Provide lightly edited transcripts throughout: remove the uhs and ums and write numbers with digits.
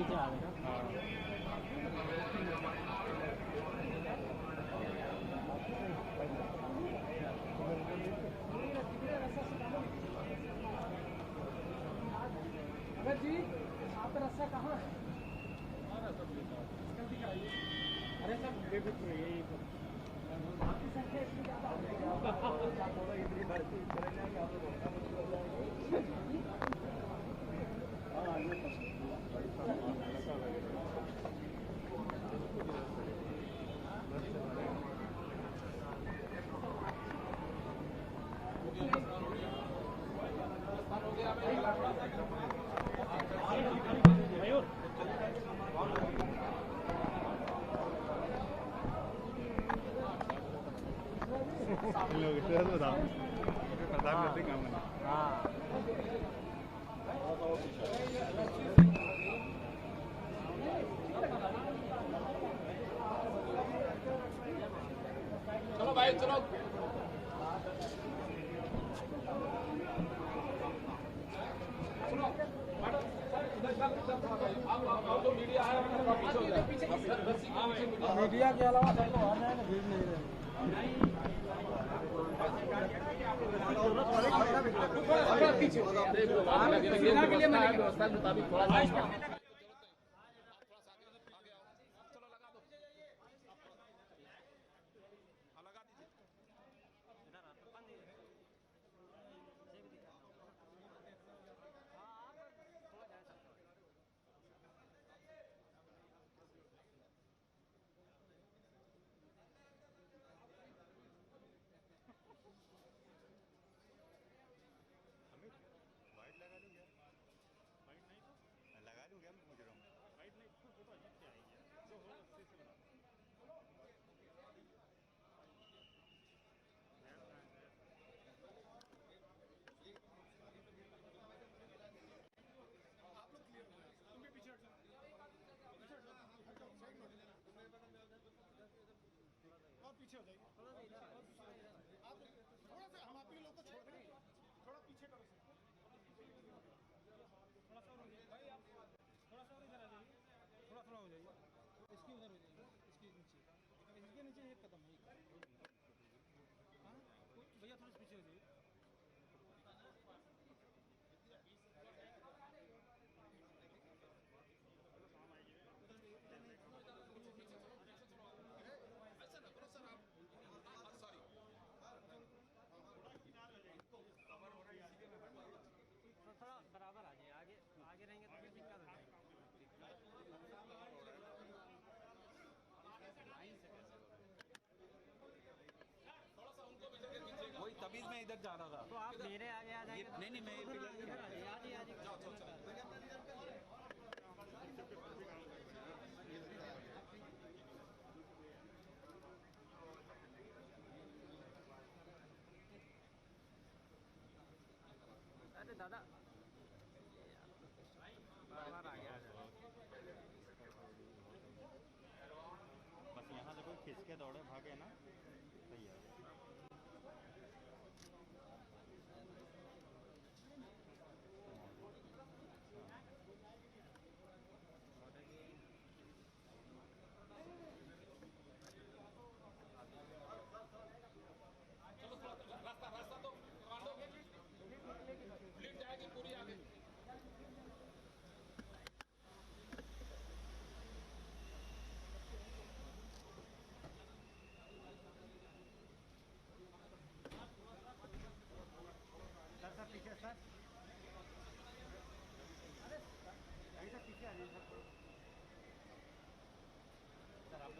नीचे आ गए। अगर जी आपका रास्ता कहाँ है? अरे सर बेफिक्र यही आपकी संख्या इतनी ज़्यादा लोग प्रधान करते काम करना। हाँ चलो भाई चलो। मीडिया के अलावा सब लोग आना है ना, भीड़ नहीं रहेगी। के लिए मैं व्यवस्था के मुताबिक थोड़ा पीछे हो जाइए, आप थोड़ा सा हम आप ही लोग को छोड़ दें, थोड़ा पीछे करो सर, थोड़ा सा भाई आप थोड़ा सा इधर आ जाइए, थोड़ा थोड़ा हो जाइए, इसकी उधर हो जाइए, इसके नीचे एक कदम है। हाँ भैया थोड़ा पीछे हो जाइए। थोड़ा बराबर आ जाए, आगे आगे रहेंगे तो फिर दिक्कत हो जाएगी। वही तभी मैं इधर जा रहा था। तो आप मेरे आगे आ जाएंगे। नहीं नहीं मैं इधर आ जाइए, आ जाइए। अरे दादा बार आ गया। बस यहाँ से कोई खिंच के दौड़े भागे ना, सही है। रास्ता तो लीड जाएगी पूरी आगे। सर पीछे सर, अरे सर पीछे आ जाइए सर आप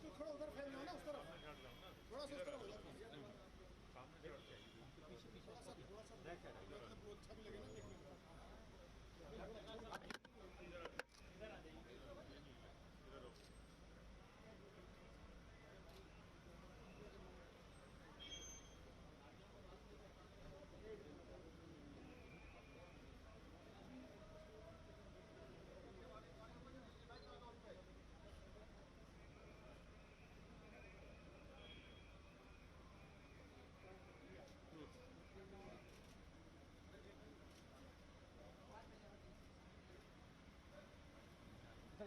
लोग थोड़ा उधर फैल जाओ ना, उस तरफ थोड़ा सा उस तरफ हो जाओ।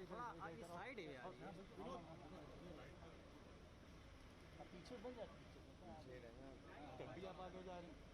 थोड़ा आगे साइड है यार पीछे बन जाए तब भी आप आगे जा रहे हैं।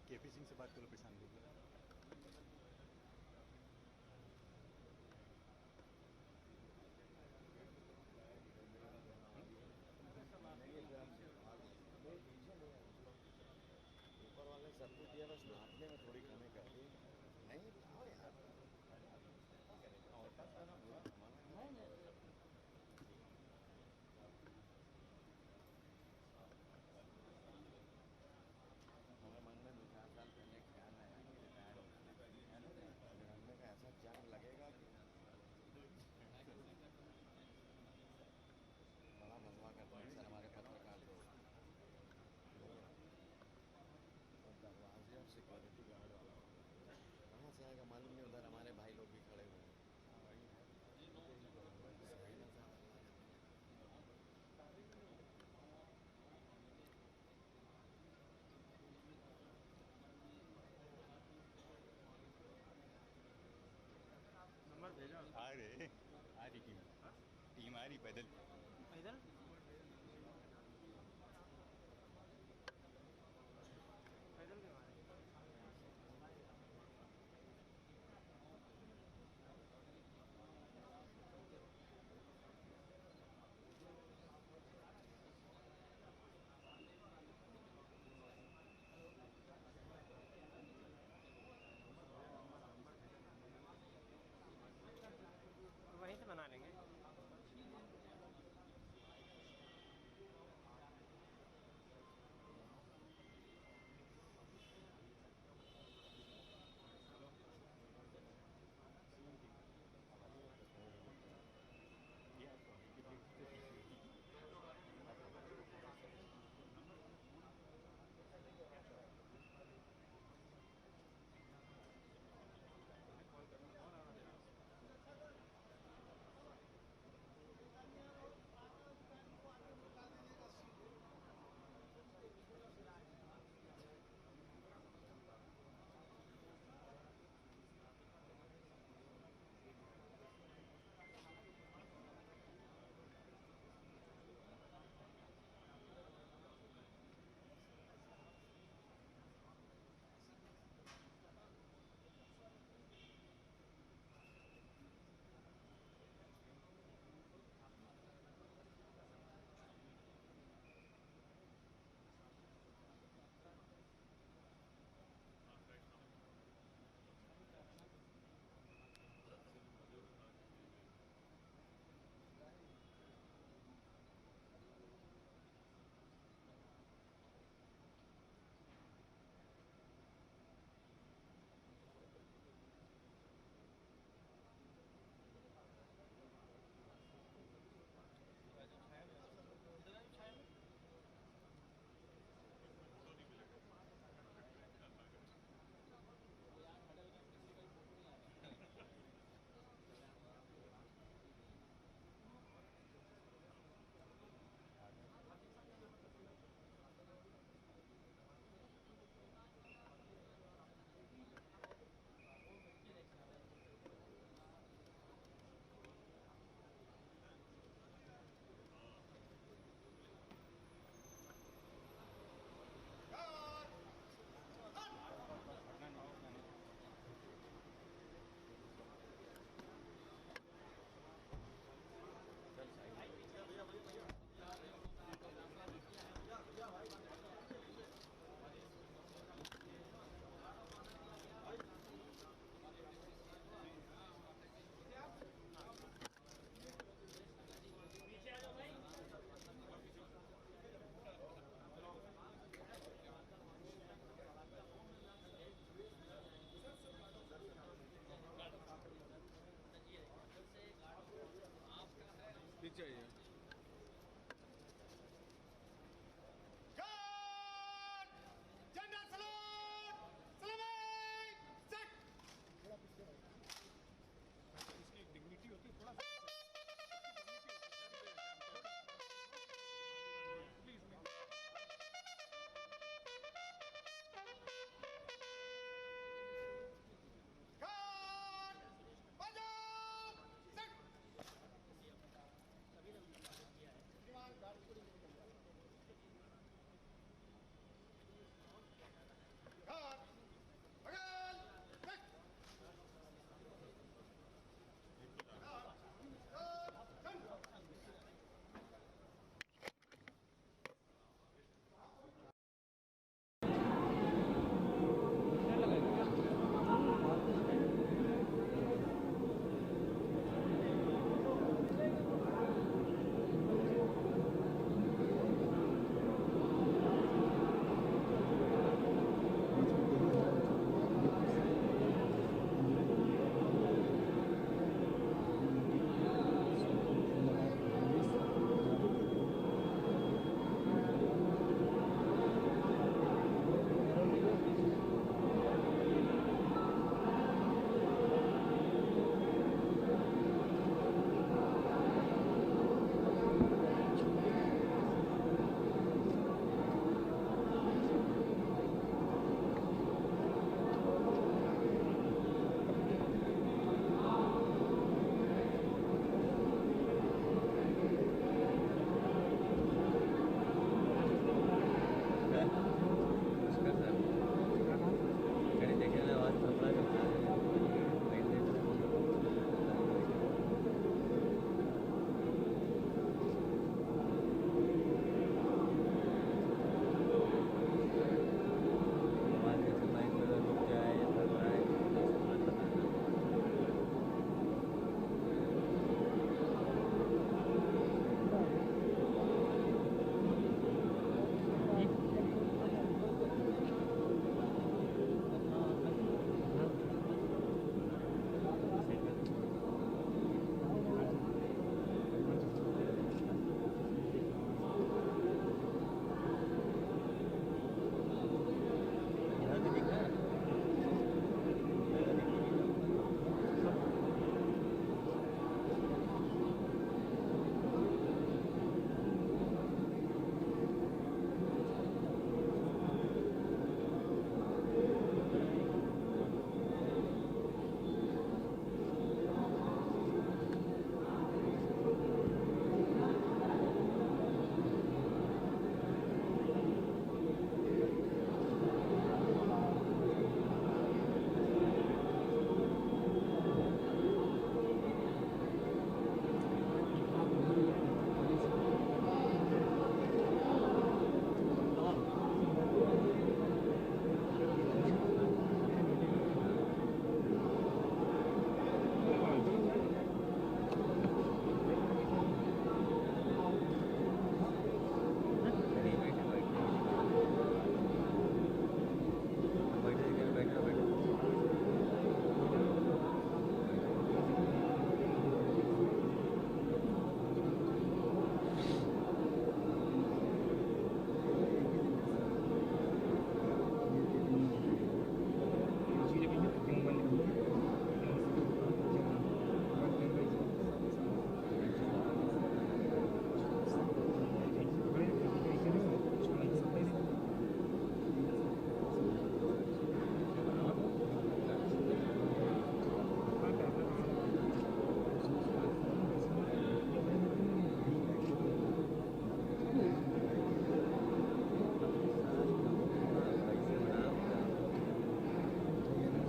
केपी सिंह से बात करो प्रशांत को।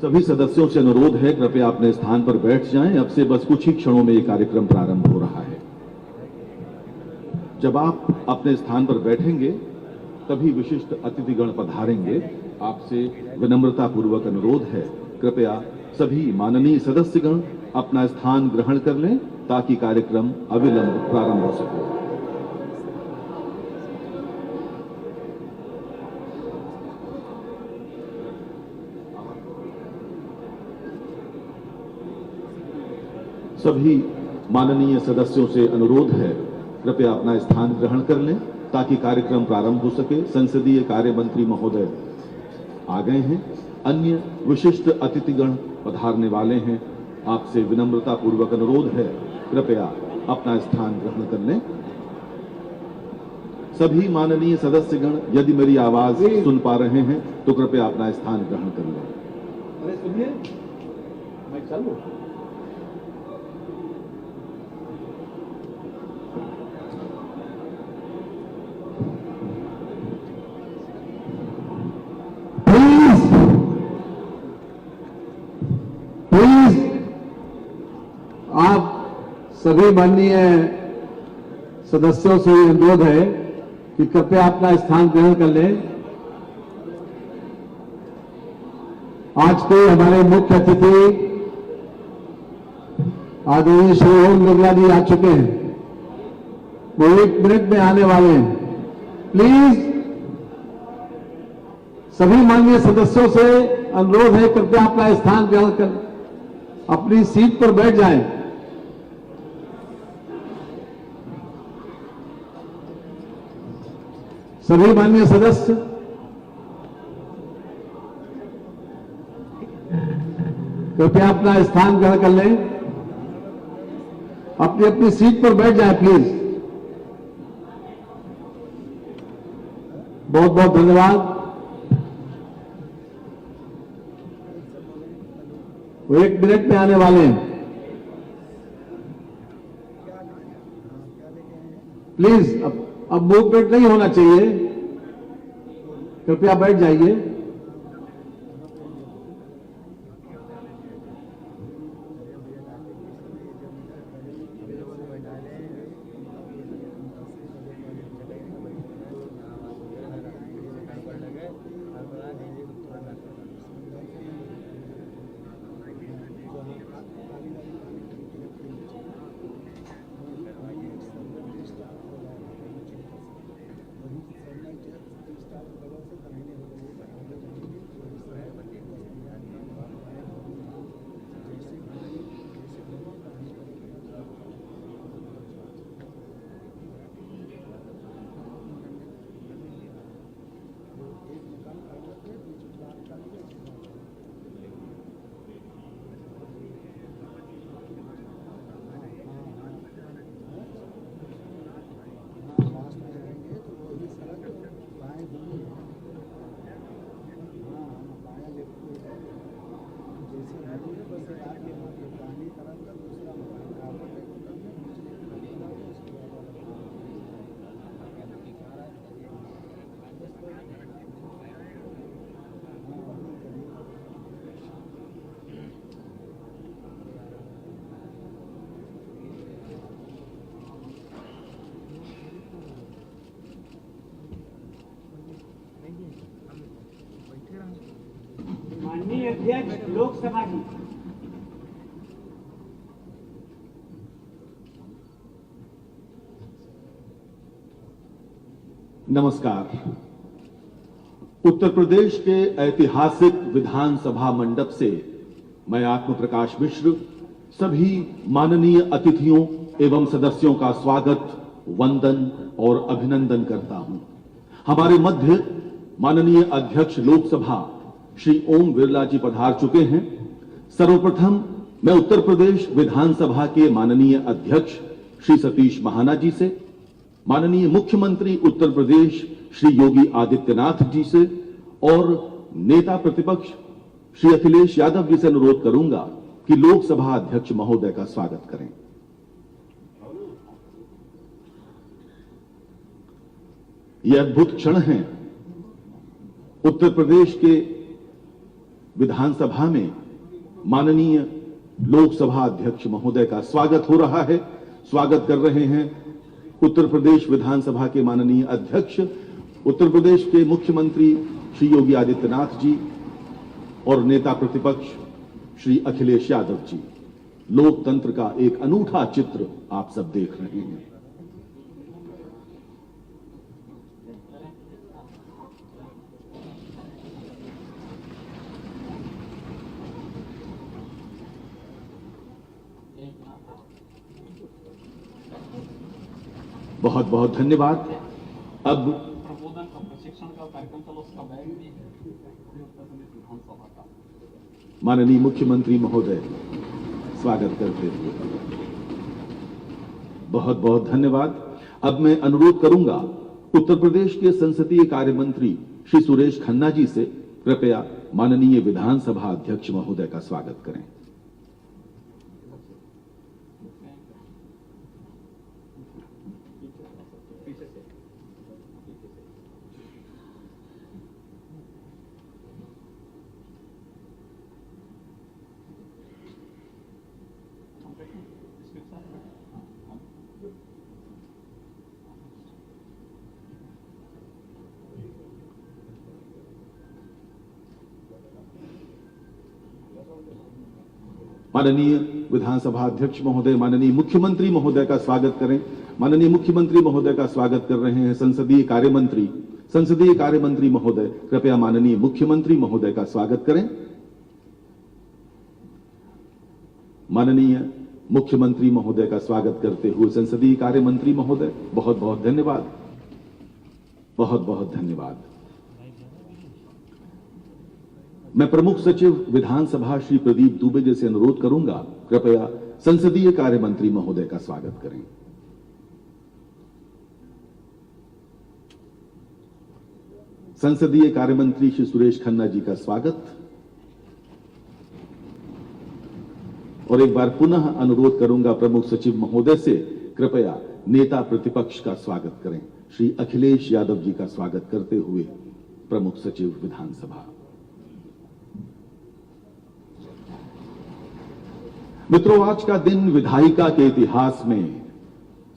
सभी सदस्यों से अनुरोध है, कृपया अपने स्थान पर बैठ जाएं। अब से बस कुछ ही क्षणों में ये कार्यक्रम प्रारंभ हो रहा है। जब आप अपने स्थान पर बैठेंगे तभी विशिष्ट अतिथिगण पधारेंगे। आपसे विनम्रता पूर्वक अनुरोध है, कृपया सभी माननीय सदस्यगण अपना स्थान ग्रहण कर लें ताकि कार्यक्रम अविलंब प्रारंभ हो सके। सभी माननीय सदस्यों से अनुरोध है, कृपया अपना स्थान ग्रहण कर लें ताकि कार्यक्रम प्रारंभ हो सके। संसदीय कार्य मंत्री महोदय आ गए हैं, अन्य विशिष्ट अतिथिगण पधारने वाले हैं। आपसे विनम्रता पूर्वक अनुरोध है, कृपया अपना स्थान ग्रहण कर लें। सभी माननीय सदस्यगण यदि मेरी आवाज सुन पा रहे हैं तो कृपया अपना स्थान ग्रहण कर लें। अरे सुनिए, मैं चालू। प्लीज आप सभी माननीय सदस्यों से अनुरोध है कि कृपया अपना स्थान ग्रहण कर लें। आज के हमारे मुख्य अतिथि आदरणीय श्री ओम बिरला जी आ चुके हैं, वो 1 मिनट में आने वाले हैं। प्लीज सभी माननीय सदस्यों से अनुरोध है, कृपया अपना स्थान ग्रहण कर अपनी सीट पर बैठ जाएं। सभी माननीय सदस्य कृपया अपना स्थान ग्रहण कर लें, अपनी अपनी सीट पर बैठ जाएं प्लीज। बहुत बहुत धन्यवाद। वो 1 मिनट में आने वाले हैं। प्लीज अब मूवमेंट नहीं होना चाहिए, कृपया बैठ जाइए। माननीय अध्यक्ष लोकसभा जी, नमस्कार। उत्तर प्रदेश के ऐतिहासिक विधानसभा मंडप से मैं आत्म प्रकाश मिश्र सभी माननीय अतिथियों एवं सदस्यों का स्वागत, वंदन और अभिनंदन करता हूं। हमारे मध्य माननीय अध्यक्ष लोकसभा श्री ओम बिरला जी पधार चुके हैं। सर्वप्रथम मैं उत्तर प्रदेश विधानसभा के माननीय अध्यक्ष श्री सतीश महाना जी से, माननीय मुख्यमंत्री उत्तर प्रदेश श्री योगी आदित्यनाथ जी से और नेता प्रतिपक्ष श्री अखिलेश यादव जी से अनुरोध करूंगा कि लोकसभा अध्यक्ष महोदय का स्वागत करें। ये अद्भुत क्षण हैं उत्तर प्रदेश के विधानसभा में माननीय लोकसभा अध्यक्ष महोदय का स्वागत हो रहा है। स्वागत कर रहे हैं उत्तर प्रदेश विधानसभा के माननीय अध्यक्ष, उत्तर प्रदेश के मुख्यमंत्री श्री योगी आदित्यनाथ जी और नेता प्रतिपक्ष श्री अखिलेश यादव जी। लोकतंत्र का एक अनूठा चित्र आप सब देख रहे हैं। बहुत बहुत धन्यवाद। अब प्रबोधन का प्रशिक्षण का कार्यक्रम चलो, उसका बैग भी विधानसभा का माननीय मुख्यमंत्री महोदय स्वागत करते हुए बहुत बहुत धन्यवाद। अब मैं अनुरोध करूंगा उत्तर प्रदेश के संसदीय कार्य मंत्री श्री सुरेश खन्ना जी से कृपया माननीय विधानसभा अध्यक्ष महोदय का स्वागत करें। माननीय विधानसभा अध्यक्ष महोदय, माननीय मुख्यमंत्री महोदय का स्वागत करें। माननीय मुख्यमंत्री महोदय का स्वागत कर रहे हैं संसदीय कार्य मंत्री महोदय, कृपया माननीय मुख्यमंत्री महोदय का स्वागत करें। माननीय मुख्यमंत्री महोदय का स्वागत करते हुए संसदीय कार्य मंत्री महोदय, बहुत बहुत धन्यवाद, बहुत बहुत धन्यवाद। मैं प्रमुख सचिव विधानसभा श्री प्रदीप दुबे जी से अनुरोध करूंगा, कृपया संसदीय कार्य मंत्री महोदय का स्वागत करें। संसदीय कार्य मंत्री श्री सुरेश खन्ना जी का स्वागत। और एक बार पुनः अनुरोध करूंगा प्रमुख सचिव महोदय से, कृपया नेता प्रतिपक्ष का स्वागत करें। श्री अखिलेश यादव जी का स्वागत करते हुए प्रमुख सचिव विधानसभा। मित्रों, आज का दिन विधायिका के इतिहास में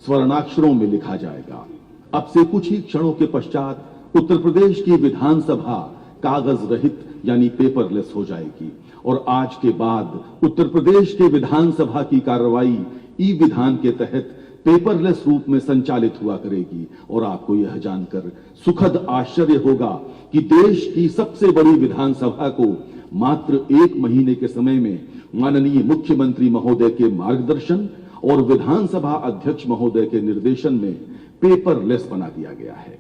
स्वर्णाक्षरों में लिखा जाएगा। अब से कुछ ही क्षणों के पश्चात उत्तर प्रदेश की विधानसभा कागज रहित यानी पेपरलेस हो जाएगी और आज के बाद उत्तर प्रदेश के विधानसभा की कार्रवाई ई विधान के तहत पेपरलेस रूप में संचालित हुआ करेगी। और आपको यह जानकर सुखद आश्चर्य होगा कि देश की सबसे बड़ी विधानसभा को मात्र 1 महीने के समय में माननीय मुख्यमंत्री महोदय के मार्गदर्शन और विधानसभा अध्यक्ष महोदय के निर्देशन में पेपरलेस बना दिया गया है।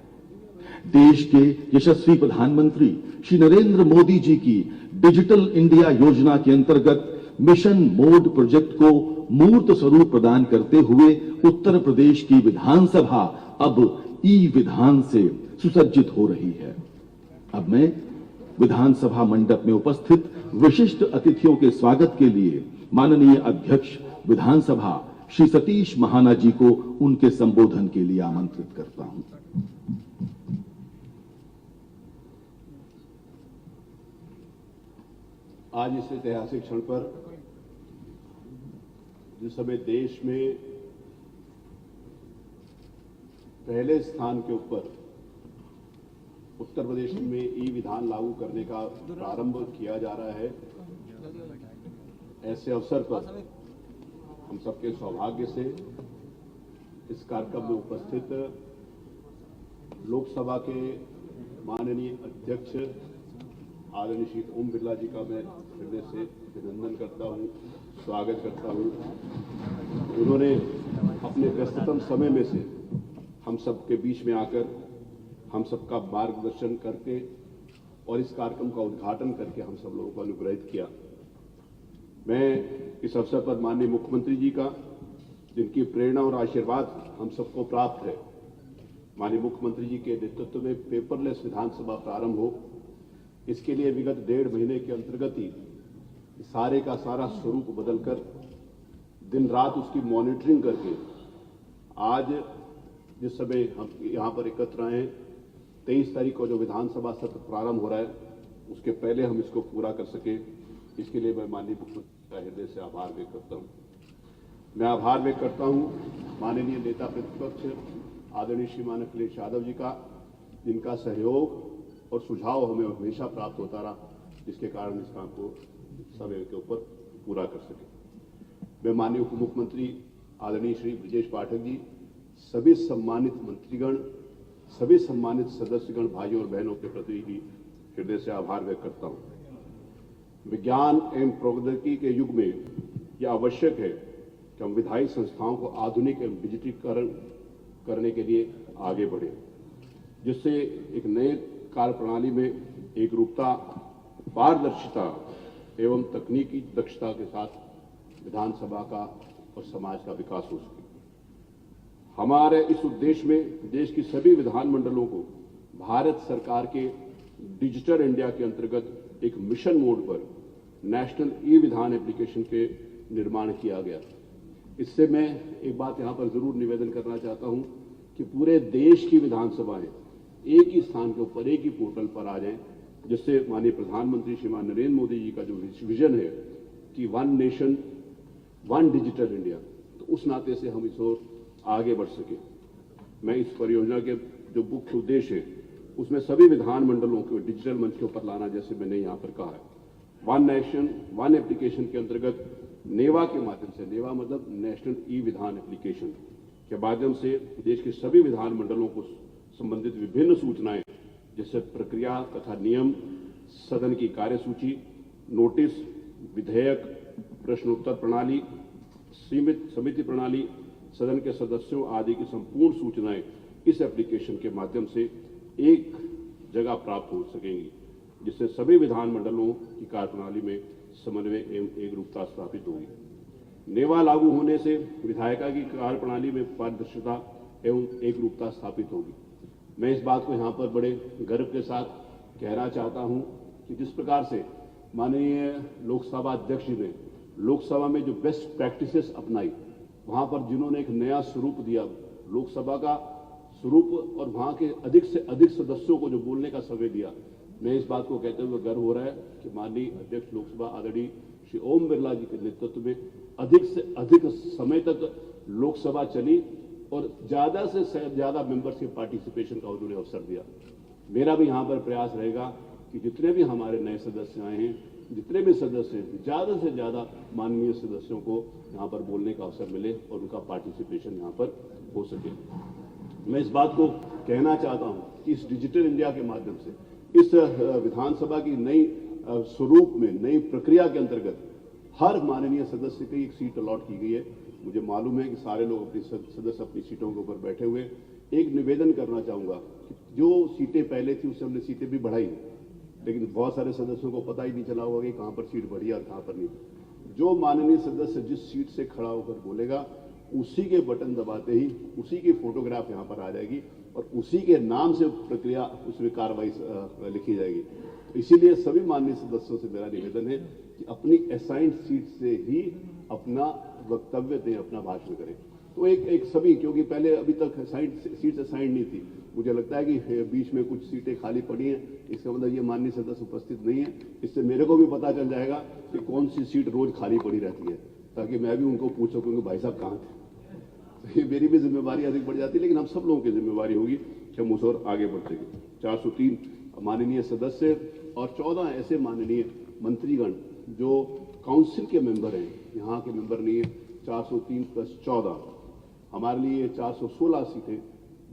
देश के यशस्वी प्रधानमंत्री श्री नरेंद्र मोदी जी की डिजिटल इंडिया योजना के अंतर्गत मिशन मोड प्रोजेक्ट को मूर्त स्वरूप प्रदान करते हुए उत्तर प्रदेश की विधानसभा अब ई विधान से सुसज्जित हो रही है। अब मैं विधानसभा मंडप में उपस्थित विशिष्ट अतिथियों के स्वागत के लिए माननीय अध्यक्ष विधानसभा श्री सतीश महाना जी को उनके संबोधन के लिए आमंत्रित करता हूं। आज इस ऐतिहासिक क्षण पर जिस समय देश में पहले स्थान के ऊपर उत्तर प्रदेश में ई विधान लागू करने का प्रारंभ किया जा रहा है, ऐसे अवसर पर हम सबके सौभाग्य से इस कार्यक्रम में उपस्थित लोकसभा के माननीय अध्यक्ष आदरणीय श्री ओम बिरला जी का मैं हृदय से अभिनंदन करता हूं, स्वागत करता हूं। उन्होंने अपने व्यस्ततम समय में से हम सबके बीच में आकर हम सबका मार्गदर्शन करके और इस कार्यक्रम का उद्घाटन करके हम सब लोगों को अनुग्रहित किया। मैं इस अवसर पर माननीय मुख्यमंत्री जी का, जिनकी प्रेरणा और आशीर्वाद हम सबको प्राप्त है, माननीय मुख्यमंत्री जी के नेतृत्व में पेपरलेस विधानसभा प्रारंभ हो, इसके लिए विगत 1.5 महीने के अंतर्गत ही सारे का सारा स्वरूप बदलकर दिन रात उसकी मॉनिटरिंग करके आज जिस समय हम यहाँ पर एकत्र आए हैं, 23 तारीख को जो विधानसभा सत्र प्रारंभ हो रहा है, उसके पहले हम इसको पूरा कर सके, इसके लिए मैं माननीय मुख्यमंत्री का हृदय से आभार व्यक्त करता हूँ। मैं आभार व्यक्त करता हूँ माननीय नेता प्रतिपक्ष आदरणीय श्रीमान अखिलेश यादव जी का, जिनका सहयोग और सुझाव हमें हमेशा प्राप्त होता रहा, जिसके कारण इस काम को समय के ऊपर पूरा कर सके। मैं माननीय उप मुख्यमंत्री आदरणीय श्री ब्रजेश पाठक जी, सभी सम्मानित मंत्रीगण, सभी सम्मानित सदस्यगण, भाइयों और बहनों के प्रति भी हृदय से आभार व्यक्त करता हूं। विज्ञान एवं प्रौद्योगिकी के युग में यह आवश्यक है कि हम विधायी संस्थाओं को आधुनिक एवं डिजिटीकरण करने के लिए आगे बढ़े, जिससे एक नए कार्य प्रणाली में एकरूपता, पारदर्शिता एवं तकनीकी दक्षता के साथ विधानसभा का और समाज का विकास हो सके। हमारे इस उद्देश्य में देश की सभी विधानमंडलों को भारत सरकार के डिजिटल इंडिया के अंतर्गत एक मिशन मोड पर नेशनल ई विधान एप्लीकेशन के निर्माण किया गया। इससे मैं एक बात यहां पर जरूर निवेदन करना चाहता हूं कि पूरे देश की विधानसभाएं एक ही स्थान के ऊपर, एक ही पोर्टल पर आ जाएं, जिससे माननीय प्रधानमंत्री श्रीमान नरेंद्र मोदी जी का जो विजन है कि one nation one digital India, तो उस नाते से हम इस ओर आगे बढ़ सके। मैं इस परियोजना के जो मुख्य उद्देश्य है उसमें सभी विधानमंडलों को डिजिटल मंच के ऊपर लाना, जैसे मैंने यहां पर कहा है। वन नेशन वन एप्लीकेशन के अंतर्गत नेवा के माध्यम से, नेवा मतलब नेशनल ई विधान एप्लीकेशन के माध्यम से देश के सभी विधानमंडलों को संबंधित विभिन्न सूचनाएं, जैसे प्रक्रिया तथा नियम, सदन की कार्यसूची, नोटिस, विधेयक, प्रश्नोत्तर प्रणाली, सीमित समिति प्रणाली, सदन के सदस्यों आदि की संपूर्ण सूचनाएं इस एप्लीकेशन के माध्यम से एक जगह प्राप्त हो सकेंगी, जिससे सभी विधानमंडलों की कार्यप्रणाली में समन्वय एवं एकरूपता स्थापित होगी। नेवा लागू होने से विधायिका की कार्यप्रणाली में पारदर्शिता एवं एकरूपता स्थापित होगी। मैं इस बात को यहाँ पर बड़े गर्व के साथ कहना चाहता हूँ कि जिस प्रकार से माननीय लोकसभा अध्यक्ष जी ने लोकसभा में जो बेस्ट प्रैक्टिसेस अपनाई, वहां पर जिन्होंने एक नया स्वरूप दिया लोकसभा का स्वरूप, और वहां के अधिक से अधिक सदस्यों को जो बोलने का समय दिया, मैं इस बात को कहते हुए गर्व हो रहा है कि माननीय अध्यक्ष लोकसभा आदरणीय श्री ओम बिरला जी के नेतृत्व में अधिक से अधिक समय तक लोकसभा चली और ज्यादा से ज्यादा मेंबर्स के पार्टिसिपेशन का उन्होंने अवसर दिया। मेरा भी यहाँ पर प्रयास रहेगा कि जितने भी हमारे नए सदस्य आए हैं, जितने भी सदस्य हैं, ज्यादा से ज्यादा माननीय सदस्यों को यहाँ पर बोलने का अवसर मिले और उनका पार्टिसिपेशन यहाँ पर हो सके। मैं इस बात को कहना चाहता हूँ कि इस डिजिटल इंडिया के माध्यम से इस विधानसभा की नई स्वरूप में, नई प्रक्रिया के अंतर्गत हर माननीय सदस्य की एक सीट अलॉट की गई है। मुझे मालूम है कि सारे लोग अपनी सदस्य अपनी सीटों के ऊपर बैठे हुए। एक निवेदन करना चाहूंगा कि जो सीटें पहले थी उससे हमने सीटें भी बढ़ाई, लेकिन बहुत सारे सदस्यों को पता ही नहीं चला होगा कि कहां पर सीट बढ़ी और कहां पर नहीं। जो माननीय सदस्य जिस सीट से खड़ा होकर बोलेगा, उसी के बटन दबाते ही उसी की फोटोग्राफ यहां पर आ जाएगी और उसी के नाम से प्रक्रिया, उसमें कार्रवाई लिखी जाएगी। इसीलिए सभी माननीय सदस्यों से मेरा निवेदन है कि अपनी असाइंड सीट से ही अपना वक्तव्य दें, अपना भाषण करें। तो एक सभी, क्योंकि पहले अभी तक सीट असाइंड नहीं थी, मुझे लगता है कि बीच में कुछ सीटें खाली पड़ी हैं, इसका मतलब ये माननीय सदस्य उपस्थित नहीं है। इससे मेरे को भी पता चल जाएगा कि कौन सी सीट रोज खाली पड़ी रहती है, ताकि मैं भी उनको पूछ सकूँ कि भाई साहब कहाँ थे। तो ये मेरी भी जिम्मेवारी अधिक बढ़ जाती है, लेकिन हम सब लोगों की जिम्मेवारी होगी कि हम उस ओर आगे बढ़ सकें। 403 माननीय सदस्य और 14 ऐसे माननीय मंत्रीगण जो काउंसिल के मेंबर हैं, यहाँ के मेंबर नहीं है। 403 + 14 हमारे लिए 416 सीटें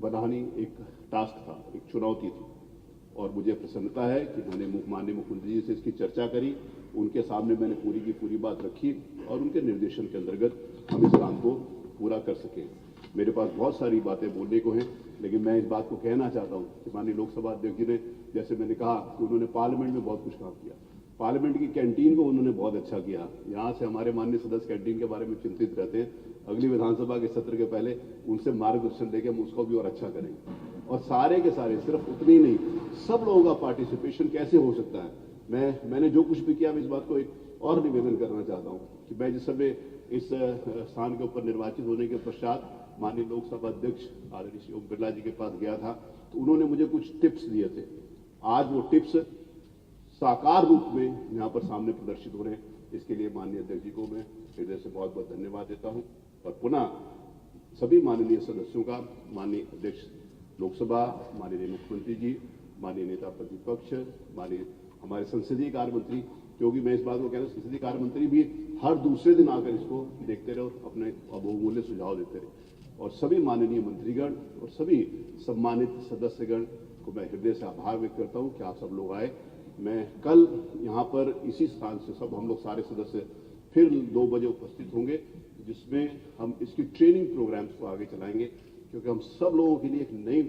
बनानी एक टास्क था, एक चुनौती थी, और मुझे प्रसन्नता है कि मैंने माननीय मुख्यमंत्री जी से इसकी चर्चा करी, उनके सामने मैंने पूरी की पूरी बात रखी और उनके निर्देशन के अंतर्गत हम इस काम को पूरा कर सकें। मेरे पास बहुत सारी बातें बोलने को हैं, लेकिन मैं इस बात को कहना चाहता हूं कि माननीय लोकसभा अध्यक्ष जी ने, जैसे मैंने कहा कि उन्होंने पार्लियामेंट में बहुत कुछ काम किया। पार्लियामेंट की कैंटीन को उन्होंने बहुत अच्छा किया। यहाँ से हमारे माननीय सदस्य कैंटीन के बारे में चिंतित रहते हैं। अगली विधानसभा के सत्र के पहले उनसे मार्गदर्शन लेके हम उसको भी और अच्छा करेंगे। और सारे के सारे, सिर्फ उतनी नहीं, सब लोगों का पार्टिसिपेशन कैसे हो सकता है। मैंने जो कुछ भी किया, मैं इस बात को एक और निवेदन करना चाहता हूँ कि मैं जिस समय इस स्थान के ऊपर निर्वाचित होने के पश्चात माननीय लोकसभा अध्यक्ष आदरणीय श्री ओम बिरला जी के पास गया था, तो उन्होंने मुझे कुछ टिप्स दिए थे। आज वो टिप्स साकार रूप में यहाँ पर सामने प्रदर्शित हो रहे हैं। इसके लिए माननीय अध्यक्ष जी को मैं हृदय से बहुत बहुत धन्यवाद देता हूँ और पुनः सभी माननीय सदस्यों का, माननीय अध्यक्ष लोकसभा, माननीय मुख्यमंत्री जी, माननीय नेता प्रतिपक्ष, माननीय हमारे संसदीय कार्य मंत्री, क्योंकि मैं इस बात को कह रहा हूँ संसदीय कार्य मंत्री भी हर दूसरे दिन आकर इसको देखते रहे और अपने बहुमूल्य सुझाव देते रहे, और सभी माननीय मंत्रीगण और सभी सम्मानित सदस्यगण को मैं हृदय से आभार व्यक्त करता हूँ कि आप सब लोग आए। मैं कल यहाँ पर इसी स्थान से सब हम लोग सारे सदस्य फिर 2 बजे उपस्थित होंगे, जिसमें हम इसकी ट्रेनिंग प्रोग्राम्स को आगे चलाएंगे, क्योंकि हम सब लोगों के लिए एक नई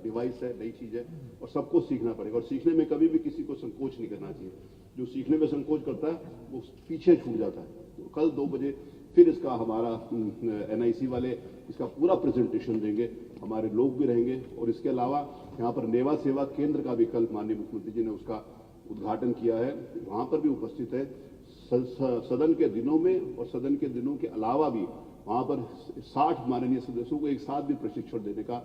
डिवाइस है, नई चीज़ है और सबको सीखना पड़ेगा। और सीखने में कभी भी किसी को संकोच नहीं करना चाहिए। जो सीखने में संकोच करता है वो पीछे छूट जाता है। तो कल 2 बजे फिर इसका हमारा NIC वाले इसका पूरा प्रेजेंटेशन देंगे, हमारे लोग भी रहेंगे। और इसके अलावा यहाँ पर नेवा सेवा केंद्र का भी कल माननीय मुख्यमंत्री जी ने उसका उद्घाटन किया है, वहाँ पर भी उपस्थित है। सदन के दिनों में और सदन के दिनों के अलावा भी वहाँ पर 60 माननीय सदस्यों को एक साथ भी प्रशिक्षण देने का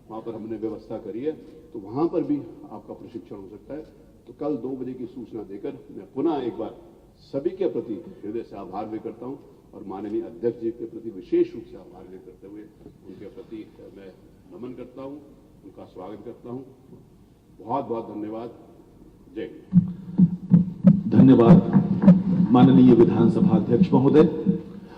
वहाँ पर हमने व्यवस्था करी है, तो वहाँ पर भी आपका प्रशिक्षण हो सकता है। तो कल 2 बजे की सूचना देकर मैं पुनः एक बार सभी के प्रति हृदय से आभार व्यक्त करता हूँ और माननीय अध्यक्ष जी के प्रति विशेष रूप से आभार व्यक्त करते हुए उनके प्रति मैं नमन करता हूँ, उनका स्वागत करता हूँ। बहुत बहुत धन्यवाद। जय हिंद। धन्यवाद माननीय विधानसभा अध्यक्ष महोदय।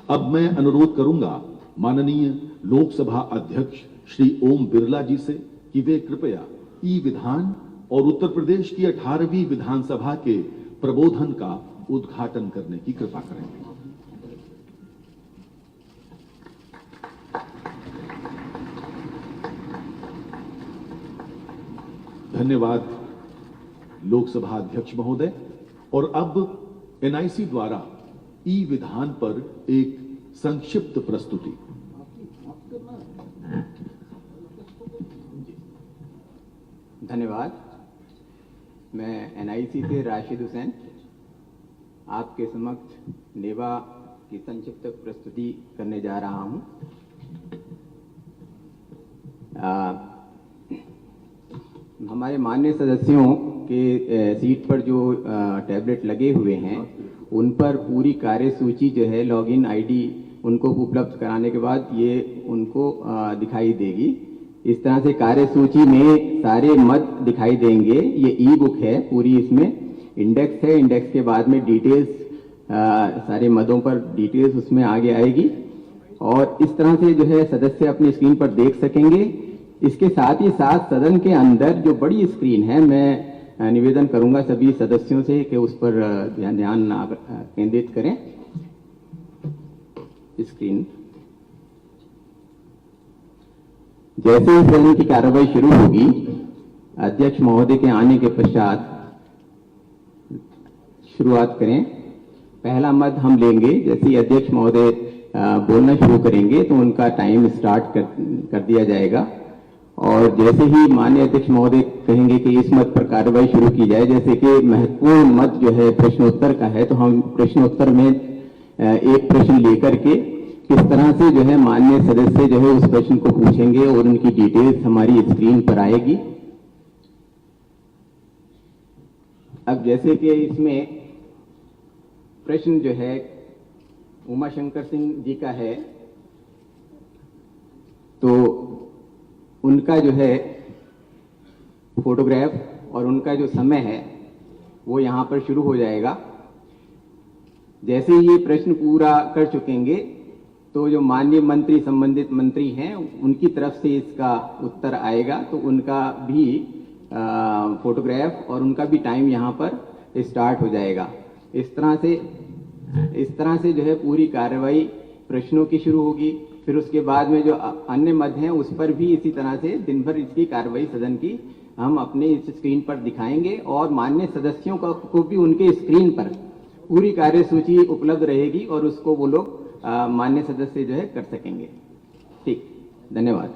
अब मैं अनुरोध करूंगा माननीय लोकसभा अध्यक्ष श्री ओम बिरला जी से कि वे कृपया ई विधान और उत्तर प्रदेश की 18वीं विधानसभा के प्रबोधन का उद्घाटन करने की कृपा करें। धन्यवाद लोकसभा अध्यक्ष महोदय। और अब NIC द्वारा ई विधान पर एक संक्षिप्त प्रस्तुति। धन्यवाद। मैं NIC से राशिद हुसैन आपके समक्ष नेवा की संक्षिप्त प्रस्तुति करने जा रहा हूं। हमारे माननीय सदस्यों के सीट पर जो टैबलेट लगे हुए हैं उन पर पूरी कार्यसूची जो है लॉगिन आईडी उनको उपलब्ध कराने के बाद ये उनको दिखाई देगी। इस तरह से कार्यसूची में सारे मत दिखाई देंगे। ये ई बुक है पूरी, इसमें इंडेक्स है, इंडेक्स के बाद में डिटेल्स, सारे मदों पर डिटेल्स उसमें आगे आएगी और इस तरह से जो है सदस्य अपनी स्क्रीन पर देख सकेंगे। इसके साथ ही साथ सदन के अंदर जो बड़ी स्क्रीन है, मैं निवेदन करूंगा सभी सदस्यों से कि उस पर ध्यान केंद्रित करें। स्क्रीन जैसे ही सदन की कार्रवाई शुरू होगी, अध्यक्ष महोदय के आने के पश्चात शुरुआत करें। पहला मत हम लेंगे। जैसे ही अध्यक्ष महोदय बोलना शुरू करेंगे तो उनका टाइम स्टार्ट कर दिया जाएगा और जैसे ही माननीय अध्यक्ष महोदय कहेंगे कि इस मत पर कार्रवाई शुरू की जाए, जैसे कि महत्वपूर्ण मत जो है प्रश्नोत्तर का है, तो हम प्रश्नोत्तर में एक प्रश्न लेकर के किस तरह से जो है माननीय सदस्य जो है उस प्रश्न को पूछेंगे और उनकी डिटेल्स हमारी स्क्रीन पर आएगी। अब जैसे कि इसमें प्रश्न जो है उमा शंकर सिंह जी का है, तो उनका जो है फोटोग्राफ और उनका जो समय है वो यहाँ पर शुरू हो जाएगा। जैसे ही ये प्रश्न पूरा कर चुकेंगे तो जो माननीय मंत्री, संबंधित मंत्री हैं, उनकी तरफ से इसका उत्तर आएगा, तो उनका भी फोटोग्राफ और उनका भी टाइम यहाँ पर स्टार्ट हो जाएगा। इस तरह से जो है पूरी कार्रवाई प्रश्नों की शुरू होगी। फिर उसके बाद में जो अन्य मद हैं उस पर भी इसी तरह से दिन भर इसकी कार्रवाई सदन की हम अपने इस स्क्रीन पर दिखाएंगे और माननीय सदस्यों को भी उनके स्क्रीन पर पूरी कार्यसूची उपलब्ध रहेगी और उसको वो लोग माननीय सदस्य जो है कर सकेंगे। ठीक, धन्यवाद।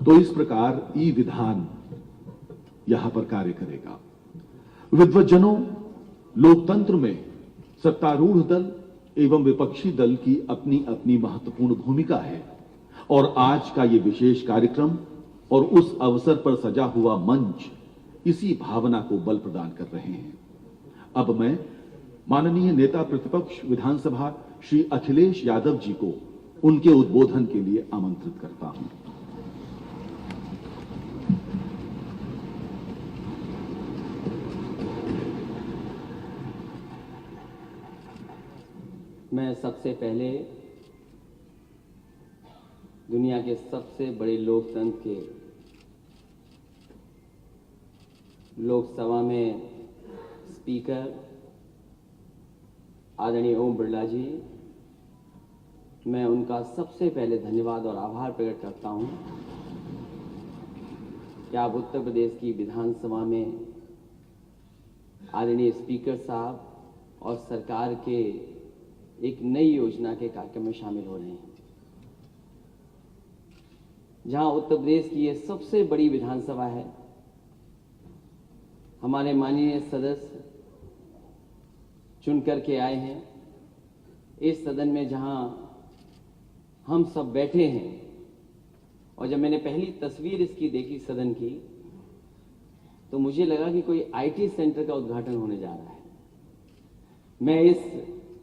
तो इस प्रकार ई विधान यहां पर कार्य करेगा। विद्वज्जनों, लोकतंत्र में सत्तारूढ़ दल एवं विपक्षी दल की अपनी अपनी महत्वपूर्ण भूमिका है और आज का ये विशेष कार्यक्रम और उस अवसर पर सजा हुआ मंच इसी भावना को बल प्रदान कर रहे हैं। अब मैं माननीय नेता प्रतिपक्ष विधानसभा श्री अखिलेश यादव जी को उनके उद्बोधन के लिए आमंत्रित करता हूं। मैं सबसे पहले दुनिया के सबसे बड़े लोकतंत्र के लोकसभा में स्पीकर आदरणीय ओम बिरला जी, मैं उनका सबसे पहले धन्यवाद और आभार प्रकट करता हूं कि आप उत्तर प्रदेश की विधानसभा में आदरणीय स्पीकर साहब और सरकार के एक नई योजना के कार्यक्रम में शामिल हो रहे हैं, जहां उत्तर प्रदेश की ये सबसे बड़ी विधानसभा है। हमारे माननीय सदस्य चुन करके आए हैं इस सदन में, जहां हम सब बैठे हैं। और जब मैंने पहली तस्वीर इसकी देखी सदन की, तो मुझे लगा कि कोई आईटी सेंटर का उद्घाटन होने जा रहा है। मैं इस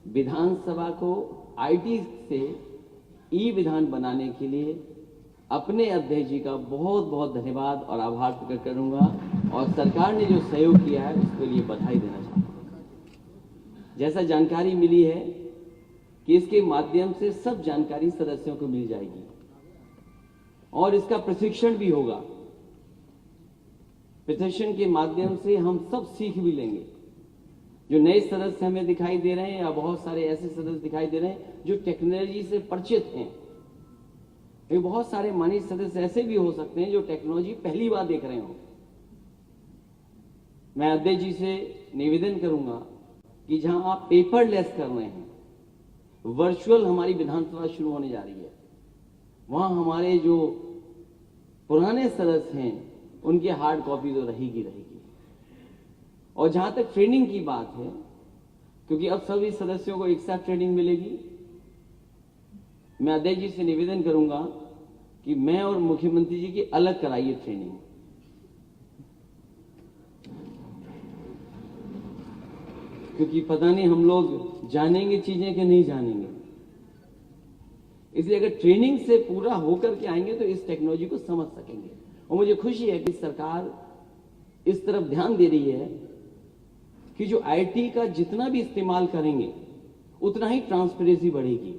विधानसभा को आईटी से ई विधान बनाने के लिए अपने अध्यक्ष जी का बहुत बहुत धन्यवाद और आभार प्रकट करूंगा, और सरकार ने जो सहयोग किया है उसके लिए बधाई देना चाहता हूं। जैसा जानकारी मिली है कि इसके माध्यम से सब जानकारी सदस्यों को मिल जाएगी और इसका प्रशिक्षण भी होगा। प्रशिक्षण के माध्यम से हम सब सीख भी लेंगे। जो नए सदस्य हमें दिखाई दे रहे हैं या बहुत सारे ऐसे सदस्य दिखाई दे रहे हैं जो टेक्नोलॉजी से परिचित हैं, ये बहुत सारे माननीय सदस्य ऐसे भी हो सकते हैं जो टेक्नोलॉजी पहली बार देख रहे हो। मैं अध्यक्ष जी से निवेदन करूंगा कि जहां आप पेपरलेस कर रहे हैं, वर्चुअल हमारी विधानसभा शुरू होने जा रही है, वहां हमारे जो पुराने सदस्य हैं उनकी हार्ड कॉपी तो रहेगी। और जहां तक ट्रेनिंग की बात है, क्योंकि अब सभी सदस्यों को एक साथ ट्रेनिंग मिलेगी, मैं अध्यक्ष जी से निवेदन करूंगा कि मैं और मुख्यमंत्री जी की अलग कराइए ट्रेनिंग। क्योंकि पता नहीं हम लोग जानेंगे चीजें कि नहीं जानेंगे, इसलिए अगर ट्रेनिंग से पूरा होकर के आएंगे तो इस टेक्नोलॉजी को समझ सकेंगे। और मुझे खुशी है कि सरकार इस तरफ ध्यान दे रही है कि जो आईटी का जितना भी इस्तेमाल करेंगे उतना ही ट्रांसपेरेंसी बढ़ेगी।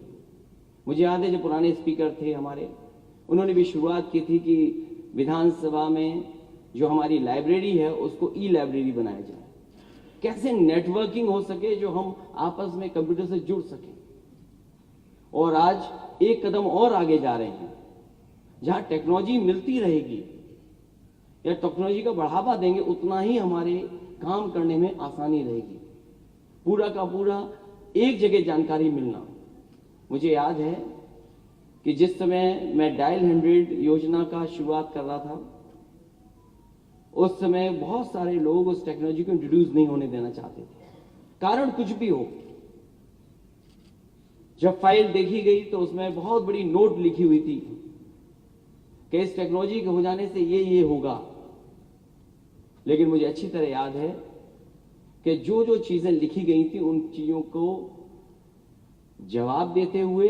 मुझे याद है जो पुराने स्पीकर थे हमारे, उन्होंने भी शुरुआत की थी कि विधानसभा में जो हमारी लाइब्रेरी है उसको ई लाइब्रेरी बनाया जाए, कैसे नेटवर्किंग हो सके, जो हम आपस में कंप्यूटर से जुड़ सकें। और आज एक कदम और आगे जा रहे हैं, जहां टेक्नोलॉजी मिलती रहेगी या टेक्नोलॉजी का बढ़ावा देंगे उतना ही हमारे काम करने में आसानी रहेगी। पूरा का पूरा एक जगह जानकारी मिलना। मुझे याद है कि जिस समय मैं डायल 100 योजना का शुरुआत कर रहा था, उस समय बहुत सारे लोग उस टेक्नोलॉजी को इंट्रोड्यूस नहीं होने देना चाहते थे, कारण कुछ भी हो। जब फाइल देखी गई तो उसमें बहुत बड़ी नोट लिखी हुई थी कि इस टेक्नोलॉजी के हो जाने से ये होगा। लेकिन मुझे अच्छी तरह याद है कि जो जो चीजें लिखी गई थी उन चीजों को जवाब देते हुए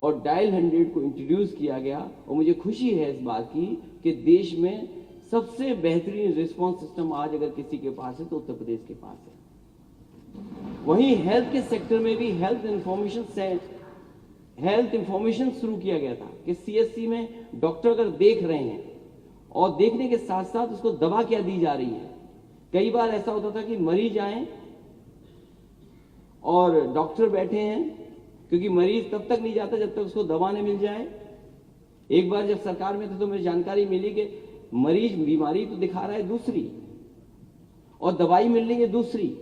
और डायल 100 को इंट्रोड्यूस किया गया। और मुझे खुशी है इस बात की कि देश में सबसे बेहतरीन रिस्पांस सिस्टम आज अगर किसी के पास है तो उत्तर प्रदेश के पास है। वहीं हेल्थ के सेक्टर में भी हेल्थ इंफॉर्मेशन शुरू किया गया था कि सीएससी में डॉक्टर अगर देख रहे हैं और देखने के साथ साथ उसको दवा क्या दी जा रही है। कई बार ऐसा होता था कि मरीज आए और डॉक्टर बैठे हैं, क्योंकि मरीज तब तक नहीं जाता जब तक उसको दवा नहीं मिल जाए। एक बार जब सरकार में थे तो मुझे जानकारी मिली कि मरीज बीमारी तो दिखा रहा है दूसरी और दवाई मिल रही है दूसरी।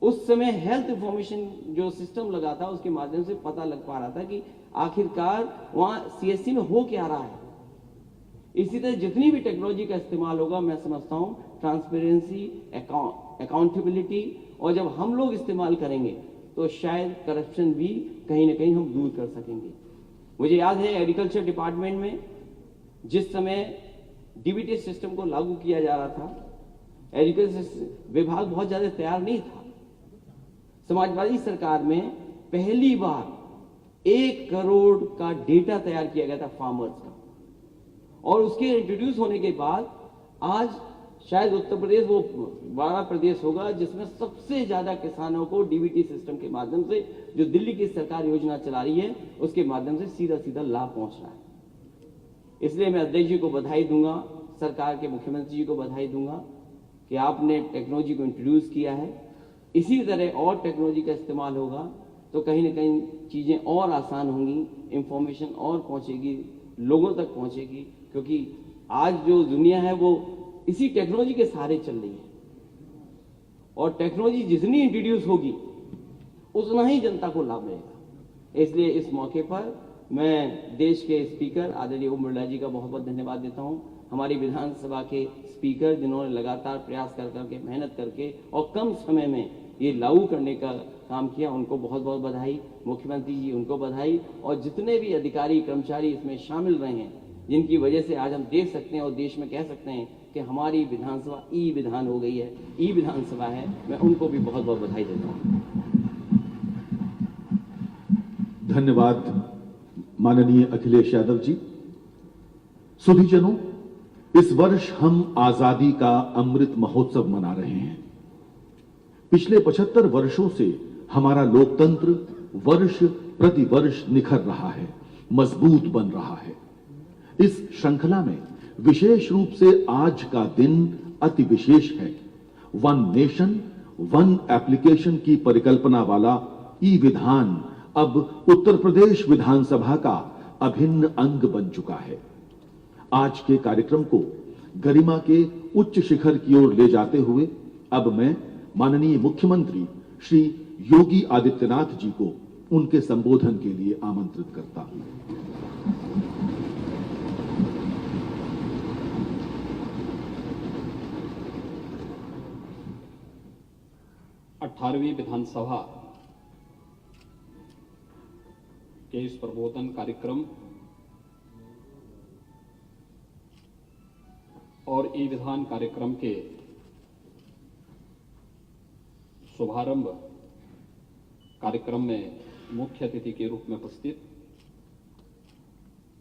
उस समय हेल्थ इंफॉर्मेशन जो सिस्टम लगा था उसके माध्यम से पता लग पा रहा था कि आखिरकार वहां सीएससी में हो क्या रहा है। इसी तरह जितनी भी टेक्नोलॉजी का इस्तेमाल होगा, मैं समझता हूं ट्रांसपेरेंसी, अकाउंटेबिलिटी, और जब हम लोग इस्तेमाल करेंगे तो शायद करप्शन भी कहीं ना कहीं हम दूर कर सकेंगे। मुझे याद है एग्रीकल्चर डिपार्टमेंट में जिस समय डीबीटी सिस्टम को लागू किया जा रहा था, एजुकेशन विभाग बहुत ज्यादा तैयार नहीं था। समाजवादी सरकार में पहली बार 1 करोड़ का डेटा तैयार किया गया था फार्मर्स का, और उसके इंट्रोड्यूस होने के बाद आज शायद उत्तर प्रदेश वो 12 प्रदेश होगा जिसमें सबसे ज्यादा किसानों को डीबीटी सिस्टम के माध्यम से, जो दिल्ली की सरकार योजना चला रही है उसके माध्यम से सीधा सीधा लाभ पहुंच रहा है। इसलिए मैं अध्यक्ष जी को बधाई दूंगा, सरकार के मुख्यमंत्री जी को बधाई दूंगा कि आपने टेक्नोलॉजी को इंट्रोड्यूस किया है। इसी तरह और टेक्नोलॉजी का इस्तेमाल होगा तो कहीं ना कहीं चीजें और आसान होंगी, इंफॉर्मेशन और पहुंचेगी, लोगों तक पहुंचेगी, क्योंकि आज जो दुनिया है वो इसी टेक्नोलॉजी के सहारे चल रही है, और टेक्नोलॉजी जितनी इंट्रोड्यूस होगी उतना ही जनता को लाभ मिलेगा। इसलिए इस मौके पर मैं देश के स्पीकर आदरणीय ओम बिरला जी का बहुत बहुत धन्यवाद देता हूं, हमारी विधानसभा के स्पीकर जिन्होंने लगातार प्रयास कर करके, मेहनत करके और कम समय में ये लागू करने का काम किया, उनको बहुत बहुत बधाई। मुख्यमंत्री जी उनको बधाई, और जितने भी अधिकारी कर्मचारी इसमें शामिल रहे हैं, जिनकी वजह से आज हम देख सकते हैं और देश में कह सकते हैं कि हमारी विधानसभा ई विधान हो गई है, ई विधानसभा है, मैं उनको भी बहुत बहुत बधाई देता हूँ। धन्यवाद माननीय अखिलेश यादव जी। सुधीजनों, इस वर्ष हम आजादी का अमृत महोत्सव मना रहे हैं। पिछले 75 वर्षों से हमारा लोकतंत्र वर्ष प्रति वर्ष निखर रहा है, मजबूत बन रहा है। इस श्रृंखला में विशेष रूप से आज का दिन अति विशेष है। वन नेशन वन एप्लीकेशन की परिकल्पना वाला ई विधान अब उत्तर प्रदेश विधानसभा का अभिन्न अंग बन चुका है। आज के कार्यक्रम को गरिमा के उच्च शिखर की ओर ले जाते हुए अब मैं माननीय मुख्यमंत्री श्री योगी आदित्यनाथ जी को उनके संबोधन के लिए आमंत्रित करता हूं। 18वीं विधानसभा के इस प्रबोधन कार्यक्रम और ई विधान कार्यक्रम के शुभारंभ कार्यक्रम में मुख्य अतिथि के रूप में उपस्थित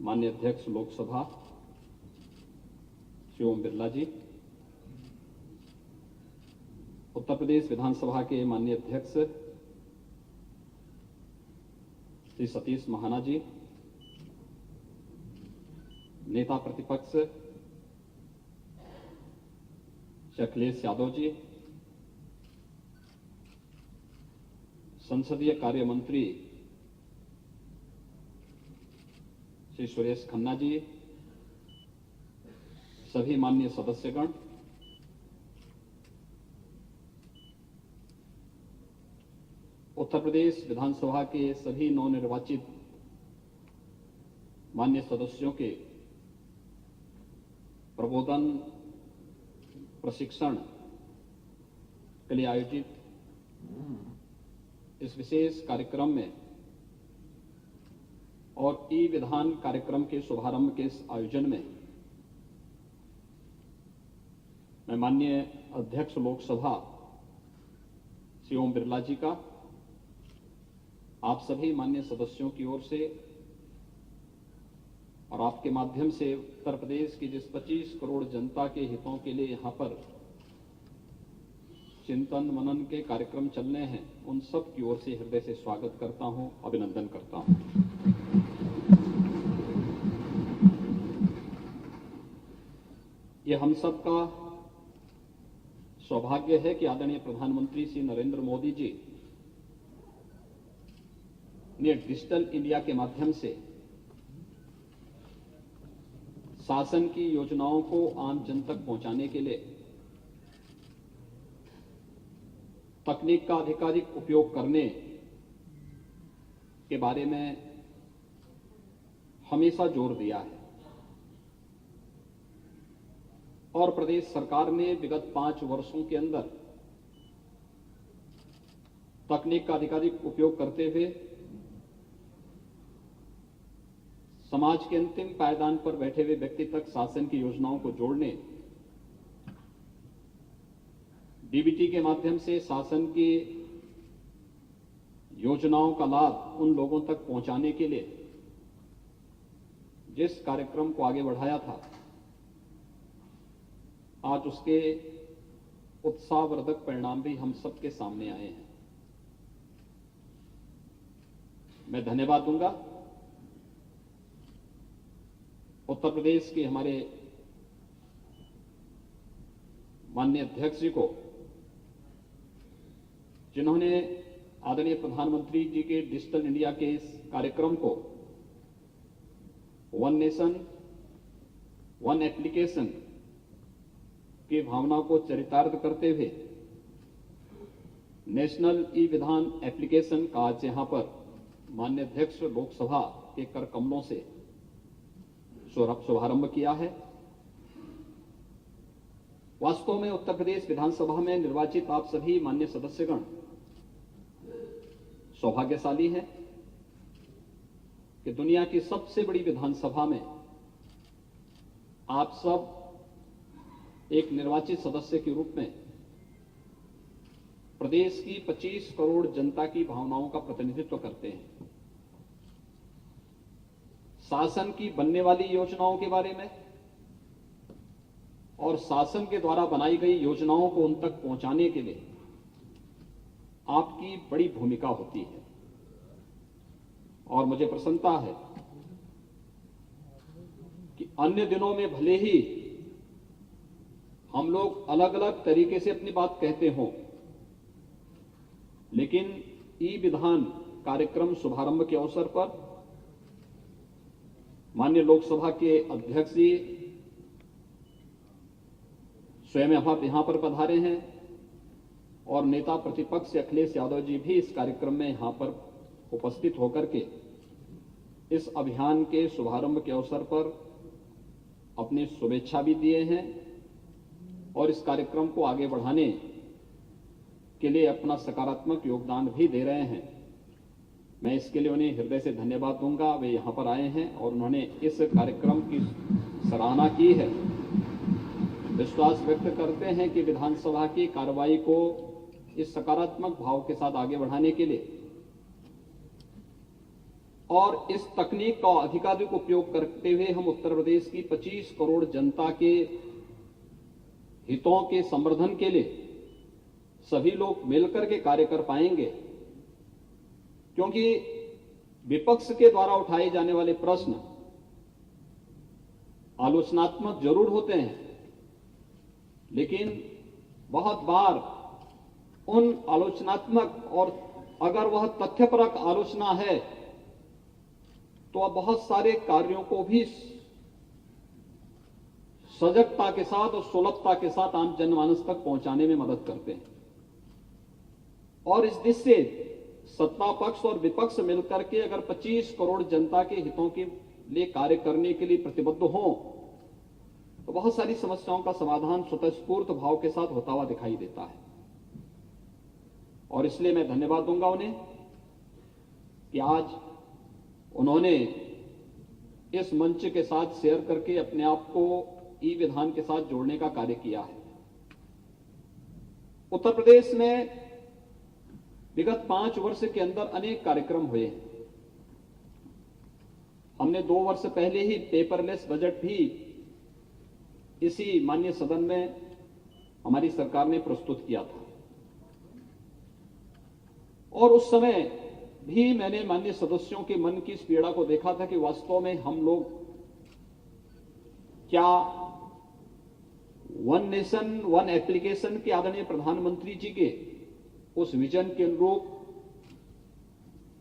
माननीय अध्यक्ष लोकसभा श्री ओम बिरला जी, उत्तर प्रदेश विधानसभा के माननीय अध्यक्ष श्री सतीश महाना जी, नेता प्रतिपक्ष श्री अखिलेश यादव जी, संसदीय कार्य मंत्री श्री सुरेश खन्ना जी, सभी माननीय सदस्यगण, उत्तर प्रदेश विधानसभा के सभी नवनिर्वाचित माननीय सदस्यों के प्रबोधन प्रशिक्षण के लिए आयोजित इस विशेष कार्यक्रम में और ई विधान कार्यक्रम के शुभारंभ के इस आयोजन में मैं माननीय अध्यक्ष लोकसभा श्री ओम बिरला जी का आप सभी माननीय सदस्यों की ओर से और आपके माध्यम से उत्तर प्रदेश की जिस 25 करोड़ जनता के हितों के लिए यहां पर चिंतन मनन के कार्यक्रम चलने हैं, उन सब की ओर से हृदय से स्वागत करता हूं, अभिनंदन करता हूं। यह हम सब का सौभाग्य है कि आदरणीय प्रधानमंत्री श्री नरेंद्र मोदी जी ने डिजिटल इंडिया के माध्यम से शासन की योजनाओं को आम जन तक पहुंचाने के लिए तकनीक का अधिकाधिक उपयोग करने के बारे में हमेशा जोर दिया है और प्रदेश सरकार ने विगत 5 वर्षों के अंदर तकनीक का अधिकाधिक उपयोग करते हुए समाज के अंतिम पायदान पर बैठे हुए व्यक्ति तक शासन की योजनाओं को जोड़ने, डीबीटी के माध्यम से शासन की योजनाओं का लाभ उन लोगों तक पहुंचाने के लिए जिस कार्यक्रम को आगे बढ़ाया था, आज उसके उत्साहवर्धक परिणाम भी हम सबके सामने आए हैं। मैं धन्यवाद दूंगा उत्तर प्रदेश के हमारे माननीय अध्यक्ष जी को, जिन्होंने आदरणीय प्रधानमंत्री जी के डिजिटल इंडिया के इस कार्यक्रम को वन नेशन वन एप्लीकेशन की भावना को चरितार्थ करते हुए नेशनल ई विधान एप्लीकेशन का आज यहां पर माननीय अध्यक्ष लोकसभा के कर कमलों से शुभारंभ किया है। वास्तव में उत्तर प्रदेश विधानसभा में निर्वाचित आप सभी माननीय सदस्यगण सौभाग्यशाली हैं कि दुनिया की सबसे बड़ी विधानसभा में आप सब एक निर्वाचित सदस्य के रूप में प्रदेश की 25 करोड़ जनता की भावनाओं का प्रतिनिधित्व करते हैं। शासन की बनने वाली योजनाओं के बारे में और शासन के द्वारा बनाई गई योजनाओं को उन तक पहुंचाने के लिए आपकी बड़ी भूमिका होती है और मुझे प्रसन्नता है कि अन्य दिनों में भले ही हम लोग अलग अलग तरीके से अपनी बात कहते हों, लेकिन ई विधान कार्यक्रम शुभारंभ के अवसर पर माननीय लोकसभा के अध्यक्ष जी स्वयं आप यहां पर पधारे हैं और नेता प्रतिपक्ष अखिलेश यादव जी भी इस कार्यक्रम में यहां पर उपस्थित होकर के इस अभियान के शुभारंभ के अवसर पर अपनी शुभेच्छा भी दिए हैं और इस कार्यक्रम को आगे बढ़ाने के लिए अपना सकारात्मक योगदान भी दे रहे हैं। मैं इसके लिए उन्हें हृदय से धन्यवाद दूंगा। वे यहां पर आए हैं और उन्होंने इस कार्यक्रम की सराहना की है। विश्वास व्यक्त करते हैं कि विधानसभा की कार्रवाई को इस सकारात्मक भाव के साथ आगे बढ़ाने के लिए और इस तकनीक का अधिकाधिक उपयोग करते हुए हम उत्तर प्रदेश की 25 करोड़ जनता के हितों के संवर्धन के लिए सभी लोग मिलकर के कार्य कर पाएंगे, क्योंकि विपक्ष के द्वारा उठाए जाने वाले प्रश्न आलोचनात्मक जरूर होते हैं, लेकिन बहुत बार उन आलोचनात्मक और अगर वह तथ्यपरक आलोचना है तो अब बहुत सारे कार्यों को भी सजगता के साथ और सुलभता के साथ आम जनमानस तक पहुंचाने में मदद करते हैं। और इस दिशा से सत्ता पक्ष और विपक्ष मिलकर के अगर 25 करोड़ जनता के हितों के लिए कार्य करने के लिए प्रतिबद्ध हों तो बहुत सारी समस्याओं का समाधान स्वतःस्फूर्त भाव के साथ होता हुआ दिखाई देता है। और इसलिए मैं धन्यवाद दूंगा उन्हें कि आज उन्होंने इस मंच के साथ शेयर करके अपने आप को ई विधान के साथ जोड़ने का कार्य किया है। उत्तर प्रदेश में विगत 5 वर्ष के अंदर अनेक कार्यक्रम हुए हैं। हमने 2 वर्ष पहले ही पेपरलेस बजट भी इसी माननीय सदन में हमारी सरकार ने प्रस्तुत किया था और उस समय भी मैंने माननीय सदस्यों के मन की इस पीड़ा को देखा था कि वास्तव में हम लोग क्या वन नेशन वन एप्लीकेशन के आदरणीय प्रधानमंत्री जी के उस विजन के अनुरूप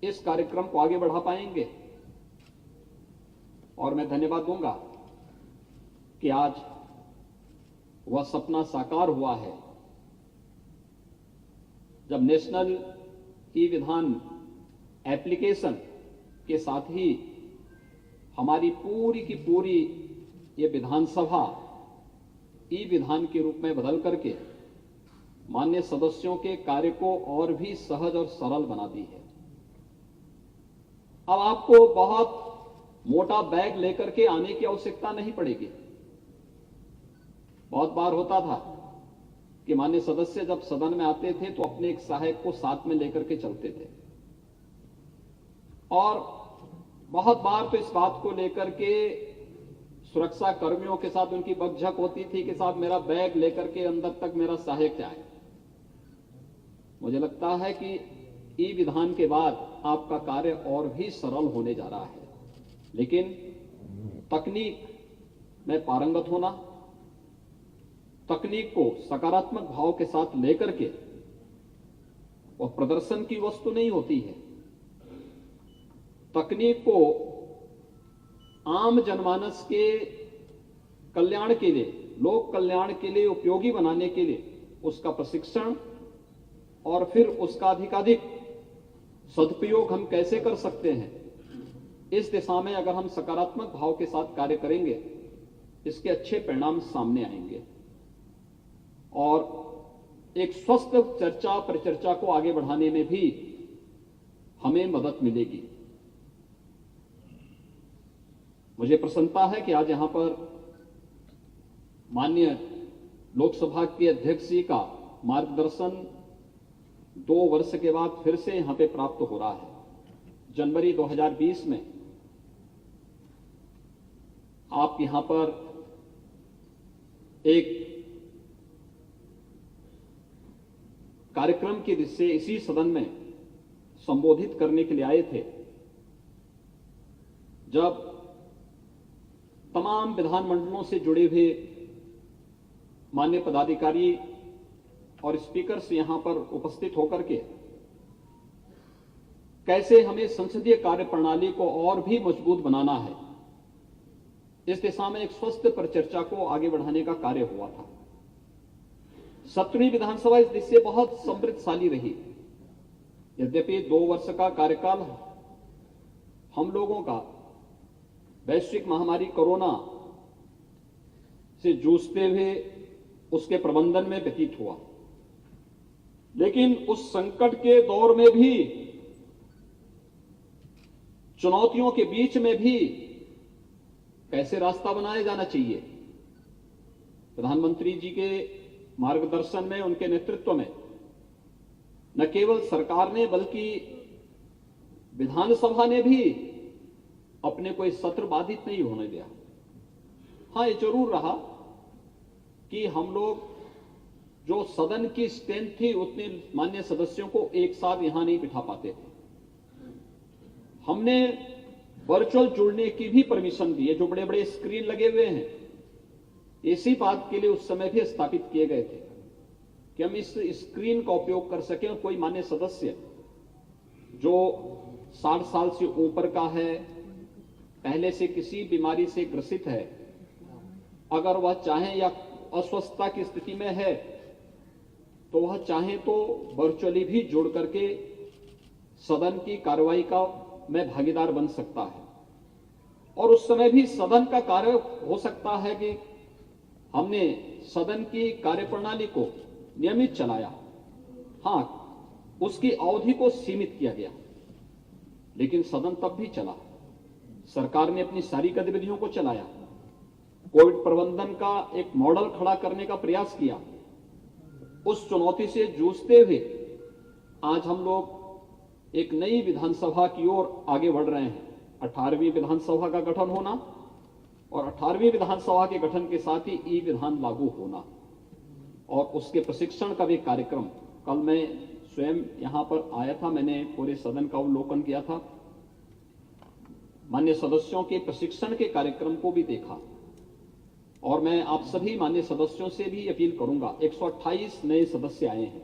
इस कार्यक्रम को आगे बढ़ा पाएंगे। और मैं धन्यवाद दूंगा कि आज वह सपना साकार हुआ है जब नेशनल ई विधान एप्लीकेशन के साथ ही हमारी पूरी की पूरी ये विधानसभा ई विधान के रूप में बदल करके माननीय सदस्यों के कार्य को और भी सहज और सरल बना दी है। अब आपको बहुत मोटा बैग लेकर के आने की आवश्यकता नहीं पड़ेगी। बहुत बार होता था कि माननीय सदस्य जब सदन में आते थे तो अपने एक सहायक को साथ में लेकर के चलते थे, और बहुत बार तो इस बात को लेकर के सुरक्षा कर्मियों के साथ उनकी बकझक होती थी कि साहब मेरा बैग लेकर के अंदर तक मेरा सहायक जाए। मुझे लगता है कि ई विधान के बाद आपका कार्य और भी सरल होने जा रहा है, लेकिन तकनीक में पारंगत होना, तकनीक को सकारात्मक भाव के साथ लेकर के, वह प्रदर्शन की वस्तु नहीं होती है। तकनीक को आम जनमानस के कल्याण के लिए, लोक कल्याण के लिए उपयोगी बनाने के लिए उसका प्रशिक्षण और फिर उसका अधिकाधिक सदुपयोग हम कैसे कर सकते हैं, इस दिशा में अगर हम सकारात्मक भाव के साथ कार्य करेंगे, इसके अच्छे परिणाम सामने आएंगे और एक स्वस्थ चर्चा परिचर्चा को आगे बढ़ाने में भी हमें मदद मिलेगी। मुझे प्रसन्नता है कि आज यहां पर माननीय लोकसभा के अध्यक्ष जी का मार्गदर्शन 2 वर्ष के बाद फिर से यहां पे प्राप्त हो रहा है। जनवरी 2020 में आप यहां पर एक कार्यक्रम की से इसी सदन में संबोधित करने के लिए आए थे, जब तमाम विधानमंडलों से जुड़े हुए माननीय पदाधिकारी और स्पीकर्स यहां पर उपस्थित होकर के कैसे हमें संसदीय कार्य प्रणाली को और भी मजबूत बनाना है, इस दिशा में एक स्वस्थ परिचर्चा को आगे बढ़ाने का कार्य हुआ था। 17वीं विधानसभा इस दिशा से बहुत समृद्धशाली रही। यद्यपि 2 वर्ष का कार्यकाल हम लोगों का वैश्विक महामारी कोरोना से जूझते हुए उसके प्रबंधन में व्यतीत हुआ, लेकिन उस संकट के दौर में भी, चुनौतियों के बीच में भी कैसे रास्ता बनाया जाना चाहिए, प्रधानमंत्री जी के मार्गदर्शन में, उनके नेतृत्व में न केवल सरकार ने बल्कि विधानसभा ने भी अपने कोई सत्र बाधित नहीं होने दिया। हां, ये जरूर रहा कि हम लोग जो सदन की स्ट्रेंथ थी उतने मान्य सदस्यों को एक साथ यहां नहीं बिठा पाते थे। हमने वर्चुअल जुड़ने की भी परमिशन दी है। जो बड़े बड़े स्क्रीन लगे हुए हैं, इसी बात के लिए उस समय भी स्थापित किए गए थे कि हम इस स्क्रीन का उपयोग कर सकें और कोई मान्य सदस्य जो 60 साल से ऊपर का है, पहले से किसी बीमारी से ग्रसित है, अगर वह चाहे या अस्वस्थता की स्थिति में है तो वह चाहे तो वर्चुअली भी जुड़ करके सदन की कार्रवाई का में भागीदार बन सकता है। और उस समय भी सदन का कार्य हो सकता है कि हमने सदन की कार्यप्रणाली को नियमित चलाया। हां, उसकी अवधि को सीमित किया गया, लेकिन सदन तब भी चला। सरकार ने अपनी सारी गतिविधियों को चलाया, कोविड प्रबंधन का एक मॉडल खड़ा करने का प्रयास किया। उस चुनौती से जूझते हुए आज हम लोग एक नई विधानसभा की ओर आगे बढ़ रहे हैं। 18वीं विधानसभा का गठन होना और 18वीं विधानसभा के गठन के साथ ही ई विधान लागू होना और उसके प्रशिक्षण का भी कार्यक्रम। कल मैं स्वयं यहां पर आया था, मैंने पूरे सदन का अवलोकन किया था, मान्य सदस्यों के प्रशिक्षण के कार्यक्रम को भी देखा। और मैं आप सभी मान्य सदस्यों से भी अपील करूंगा, 128 नए सदस्य आए हैं,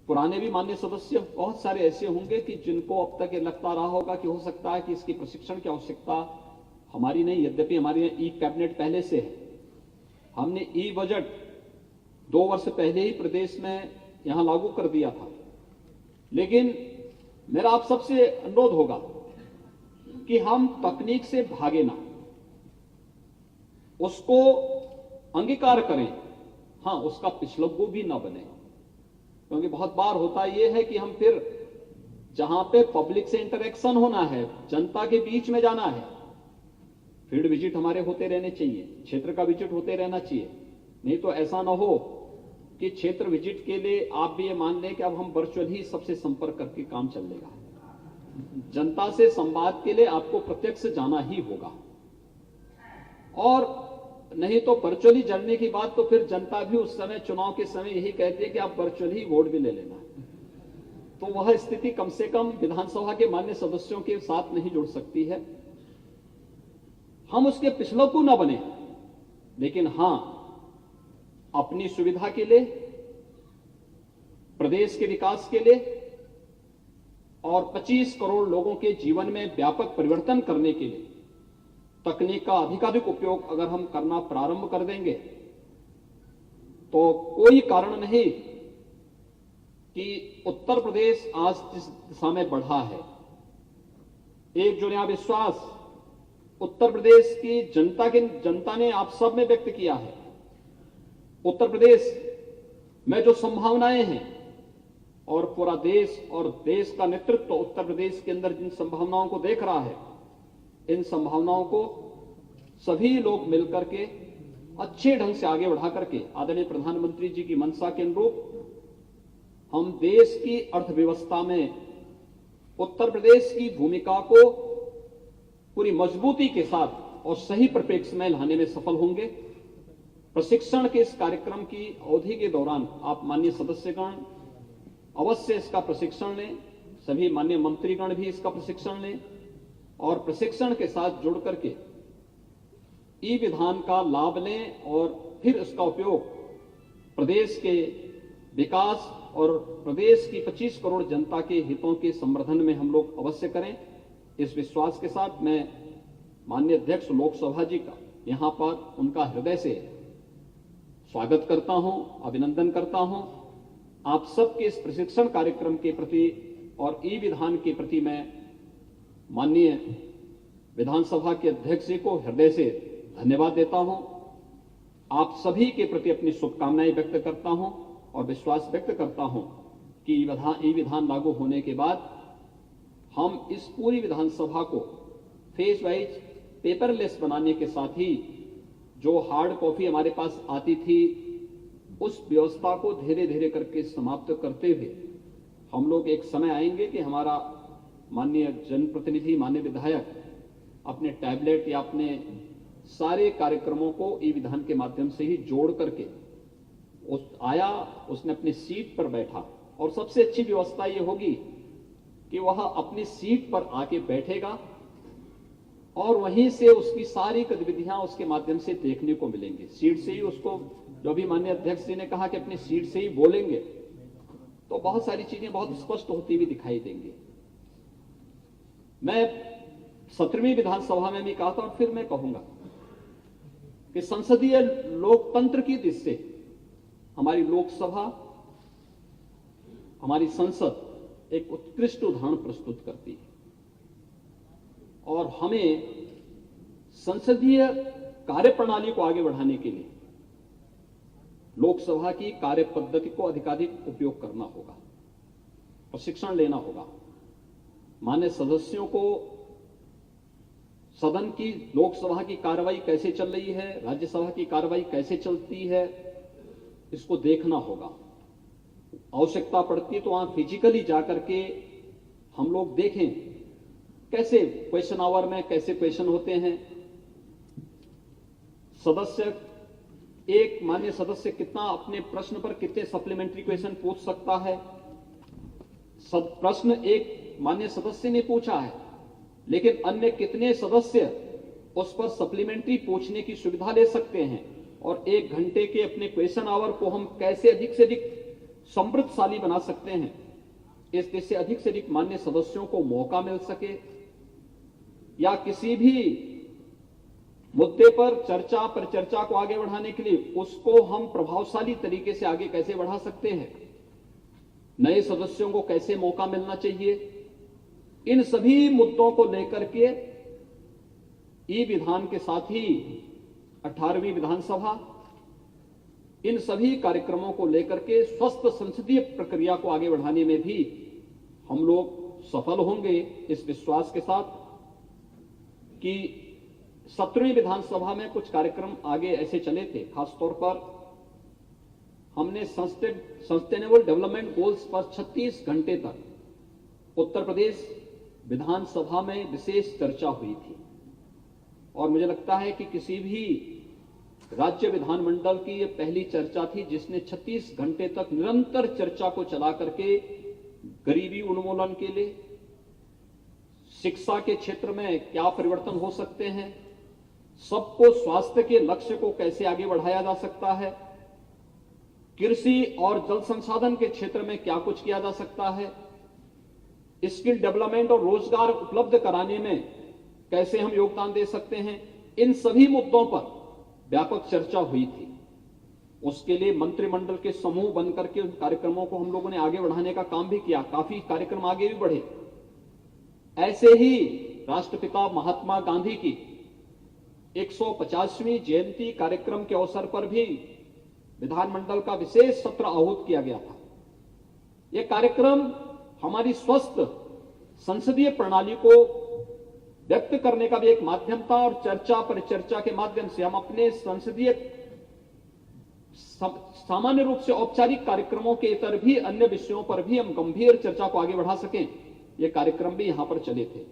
पुराने भी मान्य सदस्य बहुत सारे ऐसे होंगे कि जिनको अब तक ये लगता रहा होगा कि हो सकता है कि इसकी प्रशिक्षण की आवश्यकता हमारी नहीं। यद्यपि हमारे यहाँ ई कैबिनेट पहले से है, हमने ई बजट 2 वर्ष पहले ही प्रदेश में यहां लागू कर दिया था, लेकिन मेरा आप सबसे अनुरोध होगा कि हम तकनीक से भागे ना, उसको अंगीकार करें। हां, उसका पिछलग्गू भी ना बने, क्योंकि बहुत बार होता यह है कि हम फिर जहां पे पब्लिक से इंटरेक्शन होना है, जनता के बीच में जाना है, फील्ड विजिट हमारे होते रहने चाहिए, क्षेत्र का विजिट होते रहना चाहिए। नहीं तो ऐसा ना हो कि क्षेत्र विजिट के लिए आप भी ये मान लें कि अब हम वर्चुअल ही सबसे संपर्क करके काम चल लेगा। जनता से संवाद के लिए आपको प्रत्यक्ष जाना ही होगा, और नहीं तो वर्चुअली जड़ने की बात तो फिर जनता भी उस समय चुनाव के समय यही कहती है कि आप वर्चुअल ही वोट भी ले लेना। तो वह स्थिति कम से कम विधानसभा के मान्य सदस्यों के साथ नहीं जुड़ सकती है। हम उसके पिछलकू न बने, लेकिन हां, अपनी सुविधा के लिए, प्रदेश के विकास के लिए और 25 करोड़ लोगों के जीवन में व्यापक परिवर्तन करने के लिए तकनीक का अधिकाधिक उपयोग अगर हम करना प्रारंभ कर देंगे तो कोई कारण नहीं कि उत्तर प्रदेश आज जिस दिशा में बढ़ा है, एक जो नया विश्वास उत्तर प्रदेश की जनता ने आप सब में व्यक्त किया है। उत्तर प्रदेश में जो संभावनाएं हैं और पूरा देश और देश का नेतृत्व उत्तर प्रदेश के अंदर जिन संभावनाओं को देख रहा है, इन संभावनाओं को सभी लोग मिलकर के अच्छे ढंग से आगे बढ़ा करके आदरणीय प्रधानमंत्री जी की मंशा के अनुरूप हम देश की अर्थव्यवस्था में उत्तर प्रदेश की भूमिका को पूरी मजबूती के साथ और सही परिप्रेक्ष्य में लाने में सफल होंगे। प्रशिक्षण के इस कार्यक्रम की अवधि के दौरान आप माननीय सदस्यगण अवश्य इसका प्रशिक्षण लें, सभी माननीय मंत्रीगण भी इसका प्रशिक्षण लें और प्रशिक्षण के साथ जुड़ करके ई विधान का लाभ लें और फिर इसका उपयोग प्रदेश के विकास और प्रदेश की 25 करोड़ जनता के हितों के संवर्धन में हम लोग अवश्य करें। इस विश्वास के साथ मैं माननीय अध्यक्ष लोकसभा जी का यहां पर उनका हृदय से स्वागत करता हूं, अभिनंदन करता हूं। आप सबके इस प्रशिक्षण कार्यक्रम के प्रति और ई विधान के प्रति मैं माननीय विधानसभा के अध्यक्ष जी को हृदय से धन्यवाद देता हूं। आप सभी के प्रति अपनी शुभकामनाएं व्यक्त करता हूं और विश्वास व्यक्त करता हूं कि ई विधान लागू होने के बाद हम इस पूरी विधानसभा को फेज वाइज पेपरलेस बनाने के साथ ही जो हार्ड कॉपी हमारे पास आती थी उस व्यवस्था को धीरे धीरे करके समाप्त करते हुए हम लोग एक समय आएंगे कि हमारा माननीय जनप्रतिनिधि, माननीय विधायक अपने टैबलेट या अपने सारे कार्यक्रमों को ई विधान के माध्यम से ही जोड़ करके उसने अपनी सीट पर बैठा और सबसे अच्छी व्यवस्था ये होगी कि वह अपनी सीट पर आके बैठेगा और वहीं से उसकी सारी गतिविधियां उसके माध्यम से देखने को मिलेंगी। सीट से ही उसको, जो भी माननीय अध्यक्ष जी ने कहा कि अपनी सीट से ही बोलेंगे, तो बहुत सारी चीजें बहुत स्पष्ट होती हुई दिखाई देंगी। मैं 17वीं विधानसभा में भी कहा था और फिर मैं कहूंगा कि संसदीय लोकतंत्र की दृष्टि से हमारी लोकसभा, हमारी संसद एक उत्कृष्ट उदाहरण प्रस्तुत करती है और हमें संसदीय कार्यप्रणाली को आगे बढ़ाने के लिए लोकसभा की कार्य पद्धति को अधिकाधिक उपयोग करना होगा, प्रशिक्षण लेना होगा। मान्य सदस्यों को सदन की, लोकसभा की कार्रवाई कैसे चल रही है, राज्यसभा की कार्रवाई कैसे चलती है, इसको देखना होगा। आवश्यकता पड़ती है तो वहां फिजिकली जाकर के हम लोग देखें कैसे क्वेश्चन आवर में कैसे क्वेश्चन होते हैं, सदस्य, एक मान्य सदस्य कितना अपने प्रश्न पर कितने सप्लीमेंट्री क्वेश्चन पूछ सकता है। प्रश्न एक मान्य सदस्य ने पूछा है, लेकिन अन्य कितने सदस्य उस पर सप्लीमेंट्री पूछने की सुविधा ले सकते हैं और 1 घंटे के अपने क्वेश्चन आवर को हम कैसे अधिक से अधिक समृद्धशाली बना सकते हैं, इससे अधिक से अधिक मान्य सदस्यों को मौका मिल सके या किसी भी मुद्दे पर चर्चा को आगे बढ़ाने के लिए उसको हम प्रभावशाली तरीके से आगे कैसे बढ़ा सकते हैं, नए सदस्यों को कैसे मौका मिलना चाहिए, इन सभी मुद्दों को लेकर के ई विधान के साथ ही 18वीं विधानसभा इन सभी कार्यक्रमों को लेकर के स्वस्थ संसदीय प्रक्रिया को आगे बढ़ाने में भी हम लोग सफल होंगे इस विश्वास के साथ कि 17वीं विधानसभा में कुछ कार्यक्रम आगे ऐसे चले थे। खासतौर पर हमने सस्टेनेबल डेवलपमेंट गोल्स पर 36 घंटे तक उत्तर प्रदेश विधानसभा में विशेष चर्चा हुई थी और मुझे लगता है कि किसी भी राज्य विधानमंडल की यह पहली चर्चा थी जिसने 36 घंटे तक निरंतर चर्चा को चला करके गरीबी उन्मूलन के लिए, शिक्षा के क्षेत्र में क्या परिवर्तन हो सकते हैं, सबको स्वास्थ्य के लक्ष्य को कैसे आगे बढ़ाया जा सकता है, कृषि और जल संसाधन के क्षेत्र में क्या कुछ किया जा सकता है, स्किल डेवलपमेंट और रोजगार उपलब्ध कराने में कैसे हम योगदान दे सकते हैं, इन सभी मुद्दों पर व्यापक चर्चा हुई थी। उसके लिए मंत्रिमंडल के समूह बनकर के उन कार्यक्रमों को हम लोगों ने आगे बढ़ाने का काम भी किया, काफी कार्यक्रम आगे भी बढ़े। ऐसे ही राष्ट्रपिता महात्मा गांधी की 150वीं जयंती कार्यक्रम के अवसर पर भी विधानमंडल का विशेष सत्र आहूत किया गया था। यह कार्यक्रम हमारी स्वस्थ संसदीय प्रणाली को व्यक्त करने का भी एक माध्यम था और चर्चा परिचर्चा के माध्यम से हम अपने संसदीय सामान्य रूप से औपचारिक कार्यक्रमों के इतर भी अन्य विषयों पर भी हम गंभीर चर्चा को आगे बढ़ा सकें। ये कार्यक्रम भी यहां पर चले थे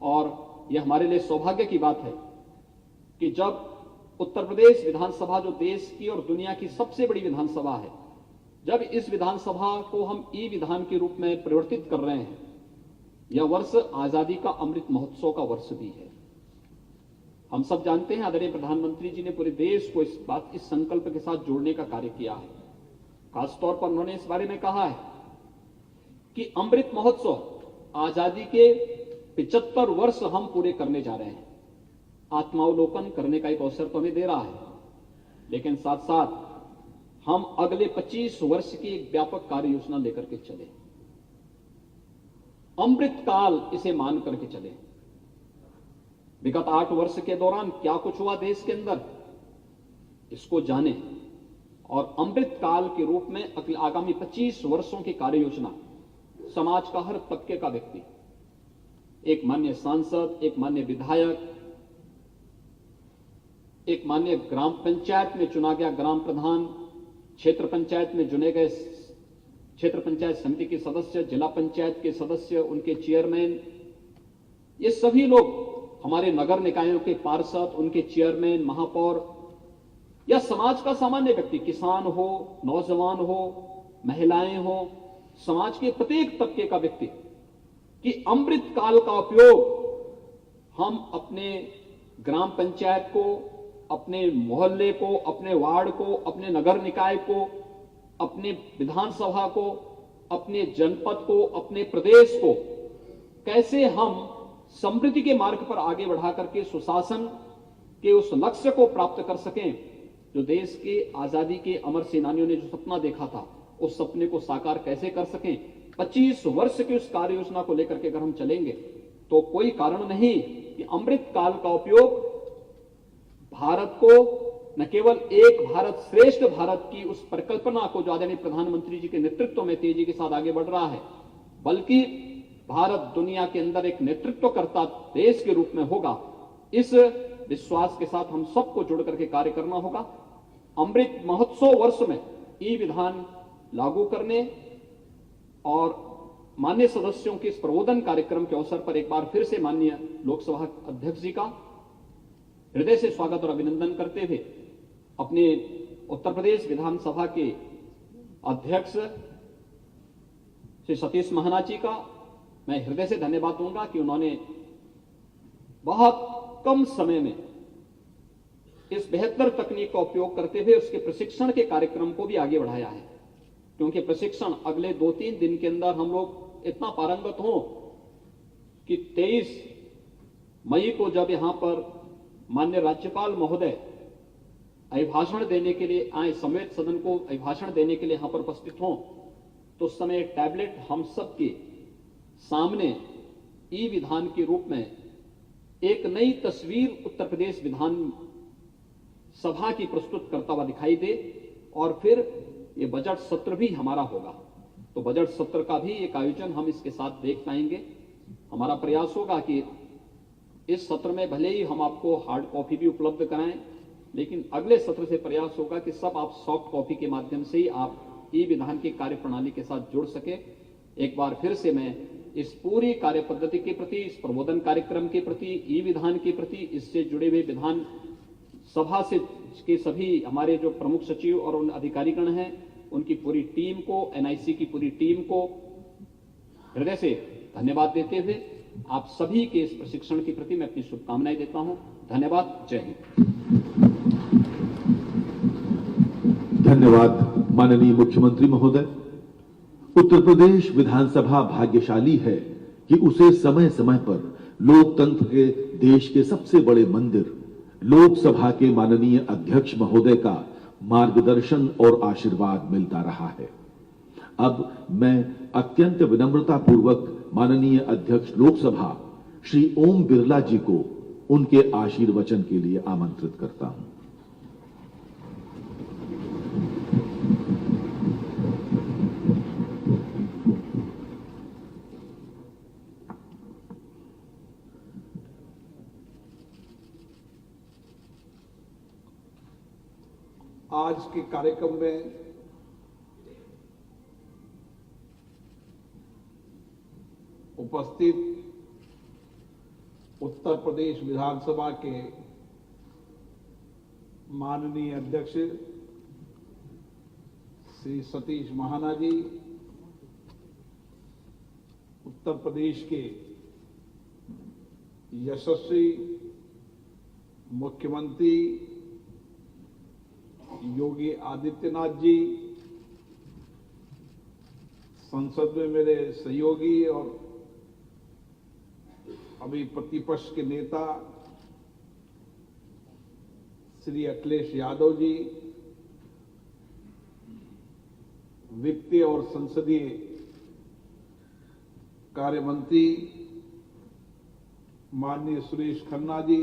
और यह हमारे लिए सौभाग्य की बात है कि जब उत्तर प्रदेश विधानसभा जो देश की और दुनिया की सबसे बड़ी विधानसभा है, जब इस विधानसभा को हम ई विधान के रूप में परिवर्तित कर रहे हैं, यह वर्ष आजादी का अमृत महोत्सव का वर्ष भी है। हम सब जानते हैं आदरणीय प्रधानमंत्री जी ने पूरे देश को इस संकल्प के साथ जोड़ने का कार्य किया है। खासतौर पर उन्होंने इस बारे में कहा है कि अमृत महोत्सव आजादी के 75 वर्ष हम पूरे करने जा रहे हैं। आत्मावलोकन करने का एक अवसर तो हमें दे रहा है, लेकिन साथ साथ हम अगले 25 वर्ष की एक व्यापक कार्य योजना लेकर के चले, अमृत काल इसे मान करके चले। विगत 8 वर्ष के दौरान क्या कुछ हुआ देश के अंदर, इसको जाने और अमृत काल के रूप में आगामी 25 वर्षों की कार्य योजना समाज का हर तबके का व्यक्ति, एक माननीय सांसद, एक माननीय विधायक, एक माननीय ग्राम पंचायत में चुना गया ग्राम प्रधान, क्षेत्र पंचायत में चुने गए क्षेत्र पंचायत समिति के सदस्य, जिला पंचायत के सदस्य, उनके चेयरमैन, ये सभी लोग हमारे नगर निकायों के पार्षद, उनके चेयरमैन, महापौर या समाज का सामान्य व्यक्ति, किसान हो, नौजवान हो, महिलाएं हो, समाज के प्रत्येक तबके का व्यक्ति, कि अमृत काल का उपयोग हम अपने ग्राम पंचायत को, अपने मोहल्ले को, अपने वार्ड को, अपने नगर निकाय को, अपने विधानसभा को, अपने जनपद को, अपने प्रदेश को कैसे हम समृद्धि के मार्ग पर आगे बढ़ा करके सुशासन के उस लक्ष्य को प्राप्त कर सकें जो देश के आजादी के अमर सेनानियों ने जो सपना देखा था, उस सपने को साकार कैसे कर सकें। 25 वर्ष की उस कार्य योजना को लेकर के अगर हम चलेंगे तो कोई कारण नहीं कि अमृत काल का उपयोग भारत को न केवल एक भारत श्रेष्ठ भारत की उस परिकल्पना को जो आदरणीय प्रधानमंत्री जी के नेतृत्व में तेजी के साथ आगे बढ़ रहा है, बल्कि भारत दुनिया के अंदर एक नेतृत्वकर्ता देश के रूप में होगा। इस विश्वास के साथ हम सबको जुड़ करके कार्य करना होगा। अमृत महोत्सव वर्ष में ई विधान लागू करने और माननीय सदस्यों के इस प्रबोधन कार्यक्रम के अवसर पर एक बार फिर से माननीय लोकसभा अध्यक्ष जी का हृदय से स्वागत और अभिनंदन करते हुए अपने उत्तर प्रदेश विधानसभा के अध्यक्ष श्री सतीश महाना जी का मैं हृदय से धन्यवाद दूंगा कि उन्होंने बहुत कम समय में इस बेहतर तकनीक का उपयोग करते हुए उसके प्रशिक्षण के कार्यक्रम को भी आगे बढ़ाया है, क्योंकि प्रशिक्षण अगले 2-3 दिन के अंदर हम लोग इतना पारंगत हों कि 23 मई को जब यहां पर माननीय राज्यपाल महोदय अभिभाषण देने के लिए आए, समेत सदन को अभिभाषण देने के लिए यहां पर उपस्थित हों, तो उस समय एक टैबलेट हम सबके सामने ई विधान के रूप में एक नई तस्वीर उत्तर प्रदेश विधान सभा की प्रस्तुत करता हुआ दिखाई दे और फिर ये बजट सत्र भी हमारा होगा। तो बजट सत्र का भी एक आयोजन हम इसके साथ देख पाएंगे। हमारा प्रयास होगा कि इस सत्र में भले ही हम आपको हार्ड कॉपी भी उपलब्ध कराएं, लेकिन अगले सत्र से प्रयास होगा कि सब आप सॉफ्ट कॉपी के माध्यम से ही आप ई विधान की कार्य प्रणाली के साथ जुड़ सके। एक बार फिर से मैं इस पूरी कार्य पद्धति के प्रति, इस प्रबोधन कार्यक्रम के प्रति, ई विधान के प्रति, इससे जुड़े हुए विधान सभा से के सभी हमारे जो प्रमुख सचिव और उन अधिकारीगण हैं, उनकी पूरी टीम को, एनआईसी की पूरी टीम को हृदय से धन्यवाद देते हुए आप सभी के इस प्रशिक्षण के प्रति मैं अपनी शुभकामनाएं देता हूं। धन्यवाद। जय हिंद। धन्यवाद माननीय मुख्यमंत्री महोदय। उत्तर प्रदेश विधानसभा भाग्यशाली है कि उसे समय समय पर लोकतंत्र के देश के सबसे बड़े मंदिर लोकसभा के माननीय अध्यक्ष महोदय का मार्गदर्शन और आशीर्वाद मिलता रहा है। अब मैं अत्यंत विनम्रता पूर्वक माननीय अध्यक्ष लोकसभा श्री ओम बिरला जी को उनके आशीर्वचन के लिए आमंत्रित करता हूं। आज के कार्यक्रम में उपस्थित उत्तर प्रदेश विधानसभा के माननीय अध्यक्ष श्री सतीश महाना जी, उत्तर प्रदेश के यशस्वी मुख्यमंत्री योगी आदित्यनाथ जी, संसद में मेरे सहयोगी और अभी प्रतिपक्ष के नेता श्री अखिलेश यादव जी, वित्तीय और संसदीय कार्य मंत्री माननीय सुरेश खन्ना जी,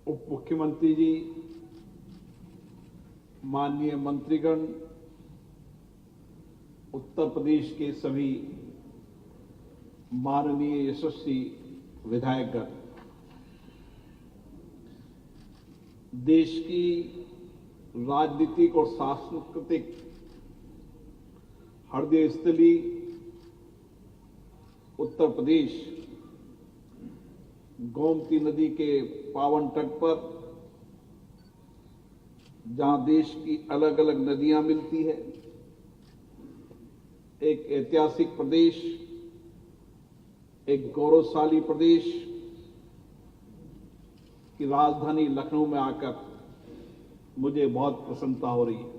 उप मुख्यमंत्री जी, माननीय मंत्रीगण, उत्तर प्रदेश के सभी माननीय यशस्वी विधायकगण, देश की राजनीतिक और सांस्कृतिक हृदय स्थली उत्तर प्रदेश गोमती नदी के पावन तट पर, जहां देश की अलग अलग नदियां मिलती है, एक ऐतिहासिक प्रदेश, एक गौरवशाली प्रदेश की राजधानी लखनऊ में आकर मुझे बहुत प्रसन्नता हो रही है।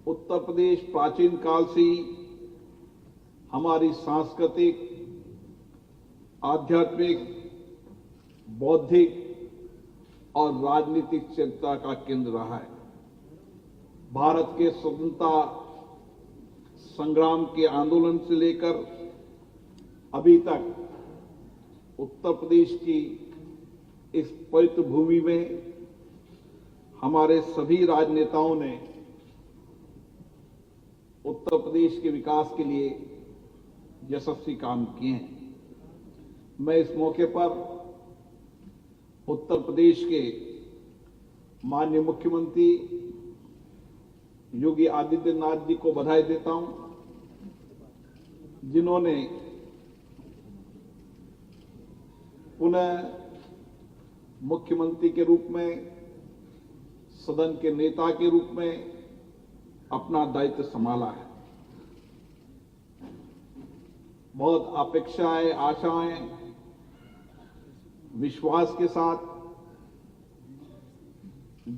उत्तर प्रदेश प्राचीन काल से ही हमारी सांस्कृतिक, आध्यात्मिक, बौद्धिक और राजनीतिक चेतना का केंद्र रहा है। भारत के स्वतंत्रता संग्राम के आंदोलन से लेकर अभी तक उत्तर प्रदेश की इस पवित्र भूमि में हमारे सभी राजनेताओं ने उत्तर प्रदेश के विकास के लिए यशस्वी काम किए हैं। मैं इस मौके पर उत्तर प्रदेश के माननीय मुख्यमंत्री योगी आदित्यनाथ जी को बधाई देता हूं, जिन्होंने पुनः मुख्यमंत्री के रूप में, सदन के नेता के रूप में अपना दायित्व संभाला है। बहुत अपेक्षाएं, आशाएं, विश्वास के साथ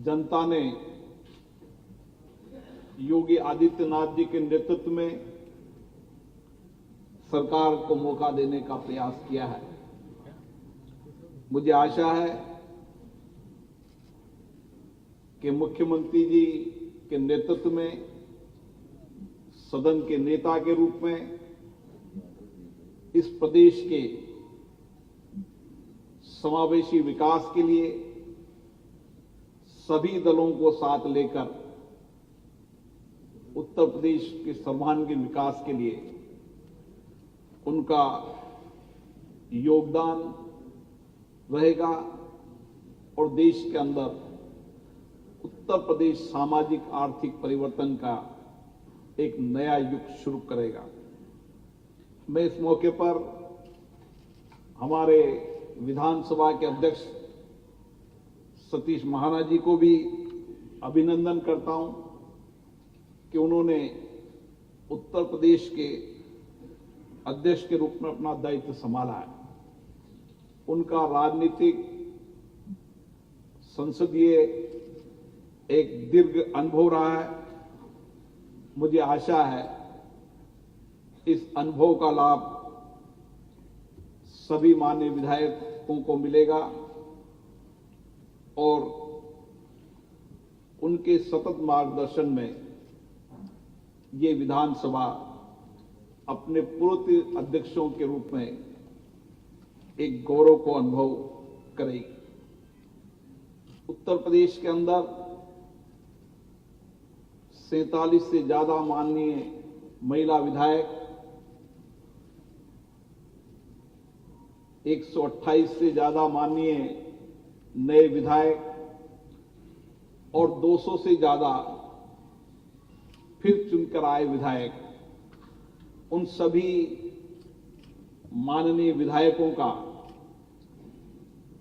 जनता ने योगी आदित्यनाथ जी के नेतृत्व में सरकार को मौका देने का प्रयास किया है। मुझे आशा है कि मुख्यमंत्री जी के नेतृत्व में, सदन के नेता के रूप में इस प्रदेश के समावेशी विकास के लिए सभी दलों को साथ लेकर उत्तर प्रदेश के सर्वांगीण विकास के लिए उनका योगदान रहेगा और देश के अंदर उत्तर प्रदेश सामाजिक आर्थिक परिवर्तन का एक नया युग शुरू करेगा। मैं इस मौके पर हमारे विधानसभा के अध्यक्ष सतीश महाना जी को भी अभिनंदन करता हूं कि उन्होंने उत्तर प्रदेश के अध्यक्ष के रूप में अपना दायित्व संभाला है। उनका राजनीतिक संसदीय एक दीर्घ अनुभव रहा है। मुझे आशा है इस अनुभव का लाभ सभी माननीय विधायकों को मिलेगा और उनके सतत मार्गदर्शन में ये विधानसभा अपने पूर्व अध्यक्षों के रूप में एक गौरव को अनुभव करेगी। उत्तर प्रदेश के अंदर 47 से ज्यादा माननीय महिला विधायक, 128 से ज्यादा माननीय नए विधायक और 200 से ज्यादा फिर चुनकर आए विधायक, उन सभी माननीय विधायकों का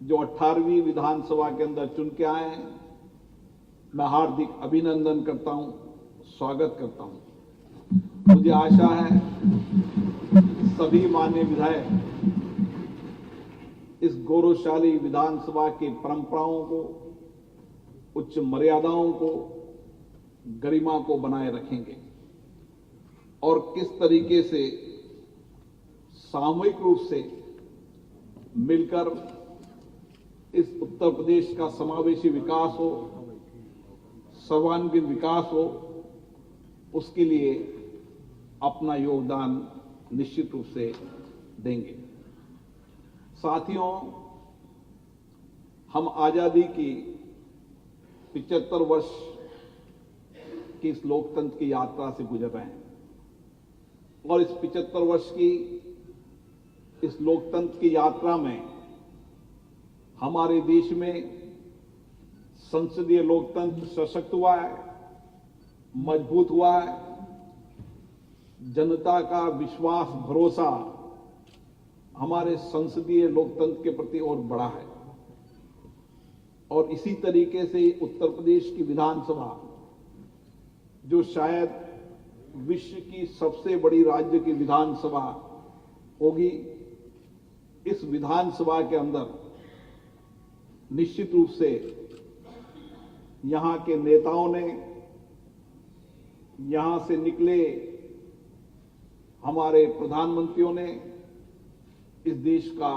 जो 18वीं विधानसभा के अंदर चुन के आए हैं, मैं हार्दिक अभिनंदन करता हूं, स्वागत करता हूं। मुझे आशा है सभी माननीय विधायक इस गौरवशाली विधानसभा की परंपराओं को, उच्च मर्यादाओं को, गरिमा को बनाए रखेंगे और किस तरीके से सामूहिक रूप से मिलकर इस उत्तर प्रदेश का समावेशी विकास हो, सर्वांगीण विकास हो, उसके लिए अपना योगदान निश्चित रूप से देंगे। साथियों, हम आजादी की 75 वर्ष की इस लोकतंत्र की यात्रा से गुजर रहे हैं और इस 75 वर्ष की इस लोकतंत्र की यात्रा में हमारे देश में संसदीय लोकतंत्र सशक्त हुआ है, मजबूत हुआ है, जनता का विश्वास भरोसा हमारे संसदीय लोकतंत्र के प्रति और बढ़ा है और इसी तरीके से उत्तर प्रदेश की विधानसभा, जो शायद विश्व की सबसे बड़ी राज्य की विधानसभा होगी, इस विधानसभा के अंदर निश्चित रूप से यहां के नेताओं ने, यहां से निकले हमारे प्रधानमंत्रियों ने इस देश का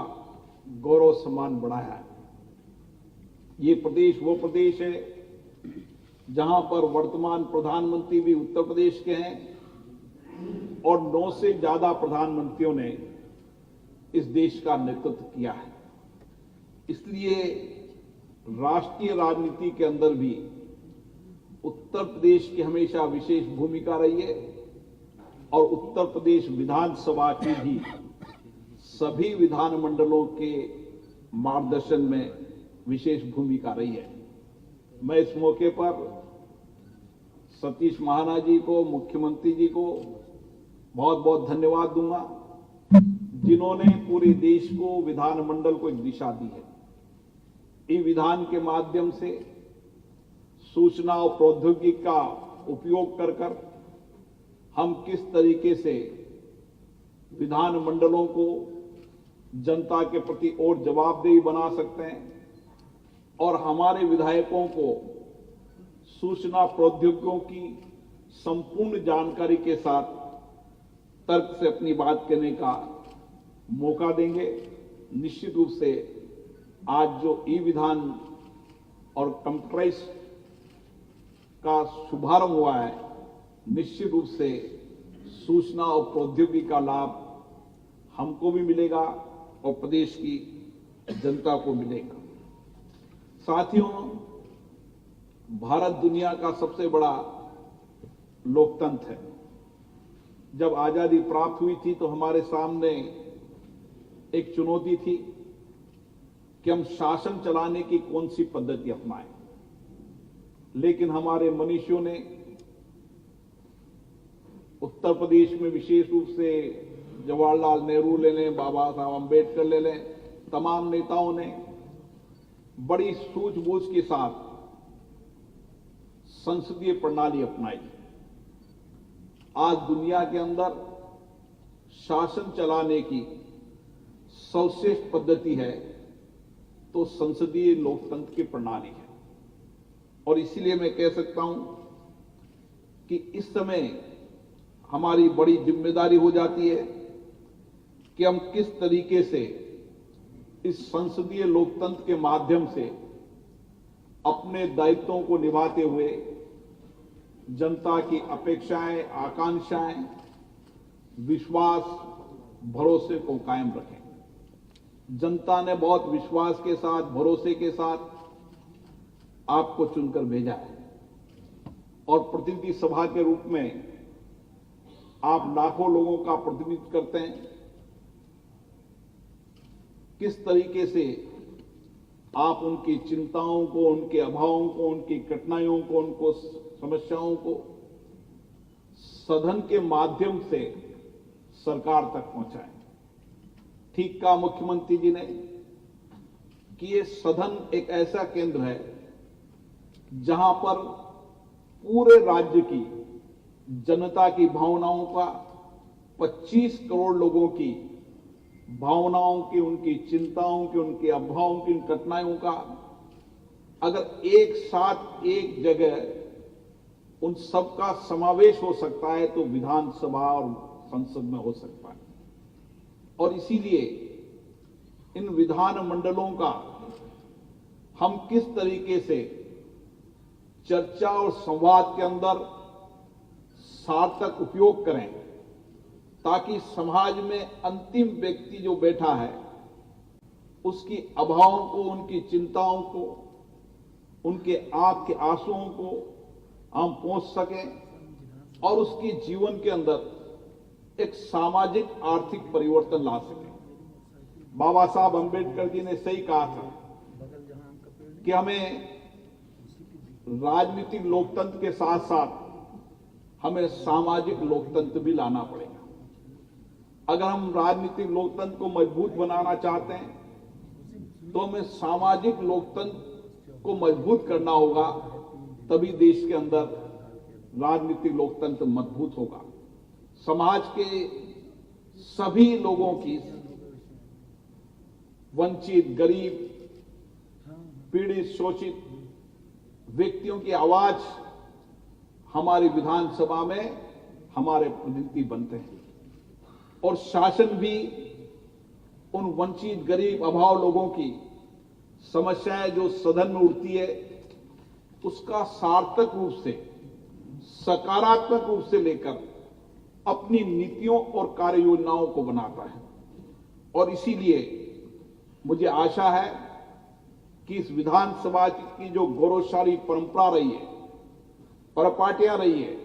गौरव सम्मान बढ़ाया है। ये प्रदेश वो प्रदेश है जहां पर वर्तमान प्रधानमंत्री भी उत्तर प्रदेश के हैं और 9 से ज्यादा प्रधानमंत्रियों ने इस देश का नेतृत्व किया है। इसलिए राष्ट्रीय राजनीति के अंदर भी उत्तर प्रदेश की हमेशा विशेष भूमिका रही है और उत्तर प्रदेश विधानसभा की भी सभी विधानमंडलों के मार्गदर्शन में विशेष भूमिका रही है। मैं इस मौके पर सतीश महाना जी को, मुख्यमंत्री जी को बहुत बहुत धन्यवाद दूंगा, जिन्होंने पूरे देश को, विधानमंडल को एक दिशा दी है। ई विधान के माध्यम से सूचना और प्रौद्योगिकी का उपयोग कर हम किस तरीके से विधानमंडलों को जनता के प्रति और जवाबदेही बना सकते हैं और हमारे विधायकों को सूचना प्रौद्योगिकियों की संपूर्ण जानकारी के साथ तर्क से अपनी बात कहने का मौका देंगे। निश्चित रूप से आज जो ई विधान और कंप्यूटराइज का शुभारंभ हुआ है, निश्चित रूप से सूचना और प्रौद्योगिकी का लाभ हमको भी मिलेगा और प्रदेश की जनता को मिलेगा। साथियों, भारत दुनिया का सबसे बड़ा लोकतंत्र है। जब आजादी प्राप्त हुई थी तो हमारे सामने एक चुनौती थी कि हम शासन चलाने की कौन सी पद्धति अपनाएं, लेकिन हमारे मनीषियों ने उत्तर प्रदेश में विशेष रूप से जवाहरलाल नेहरू ले लें, बाबा साहब अम्बेडकर ले लें, तमाम नेताओं ने बड़ी सूझबूझ के साथ संसदीय प्रणाली अपनाई। आज दुनिया के अंदर शासन चलाने की सर्वश्रेष्ठ पद्धति है तो संसदीय लोकतंत्र की प्रणाली है। और इसीलिए मैं कह सकता हूं कि इस समय हमारी बड़ी जिम्मेदारी हो जाती है कि हम किस तरीके से इस संसदीय लोकतंत्र के माध्यम से अपने दायित्वों को निभाते हुए जनता की अपेक्षाएं, आकांक्षाएं, विश्वास, भरोसे को कायम रखें। जनता ने बहुत विश्वास के साथ, भरोसे के साथ आपको चुनकर भेजा है और प्रतिनिधि सभा के रूप में आप लाखों लोगों का प्रतिनिधित्व करते हैं। किस तरीके से आप उनकी चिंताओं को, उनके अभावों को, उनकी कठिनाइयों को, उनको समस्याओं को सदन के माध्यम से सरकार तक पहुंचाएं। ठीक कहा मुख्यमंत्री जी ने कि ये सदन एक ऐसा केंद्र है जहां पर पूरे राज्य की जनता की भावनाओं का, 25 करोड़ लोगों की भावनाओं की, उनकी चिंताओं की, उनके अभावों की, उन कठिनाइयों का अगर एक साथ एक जगह उन सबका समावेश हो सकता है तो विधानसभा और संसद में हो सकता है। और इसीलिए इन विधान मंडलों का हम किस तरीके से चर्चा और संवाद के अंदर सार्थक उपयोग करें ताकि समाज में अंतिम व्यक्ति जो बैठा है उसकी अभावों को, उनकी चिंताओं को, उनके आंख के आंसुओं को हम पहुंच सकें और उसके जीवन के अंदर एक सामाजिक आर्थिक परिवर्तन ला सकें। बाबा साहब अम्बेडकर जी ने सही कहा था कि हमें राजनीतिक लोकतंत्र के साथ साथ हमें सामाजिक लोकतंत्र भी लाना पड़ेगा। अगर हम राजनीतिक लोकतंत्र को मजबूत बनाना चाहते हैं तो हमें सामाजिक लोकतंत्र को मजबूत करना होगा, तभी देश के अंदर राजनीतिक लोकतंत्र मजबूत होगा। समाज के सभी लोगों की, वंचित, गरीब, पीड़ित, शोषित व्यक्तियों की आवाज हमारी विधानसभा में हमारे प्रतिनिधि बनते हैं और शासन भी उन वंचित, गरीब, अभाव लोगों की समस्याएं जो सदन में उठती है उसका सार्थक रूप से, सकारात्मक रूप से लेकर अपनी नीतियों और कार्य योजनाओं को बनाता है। और इसीलिए मुझे आशा है कि इस विधानसभा की जो गौरवशाली परंपरा रही है, परिपाटियां रही है,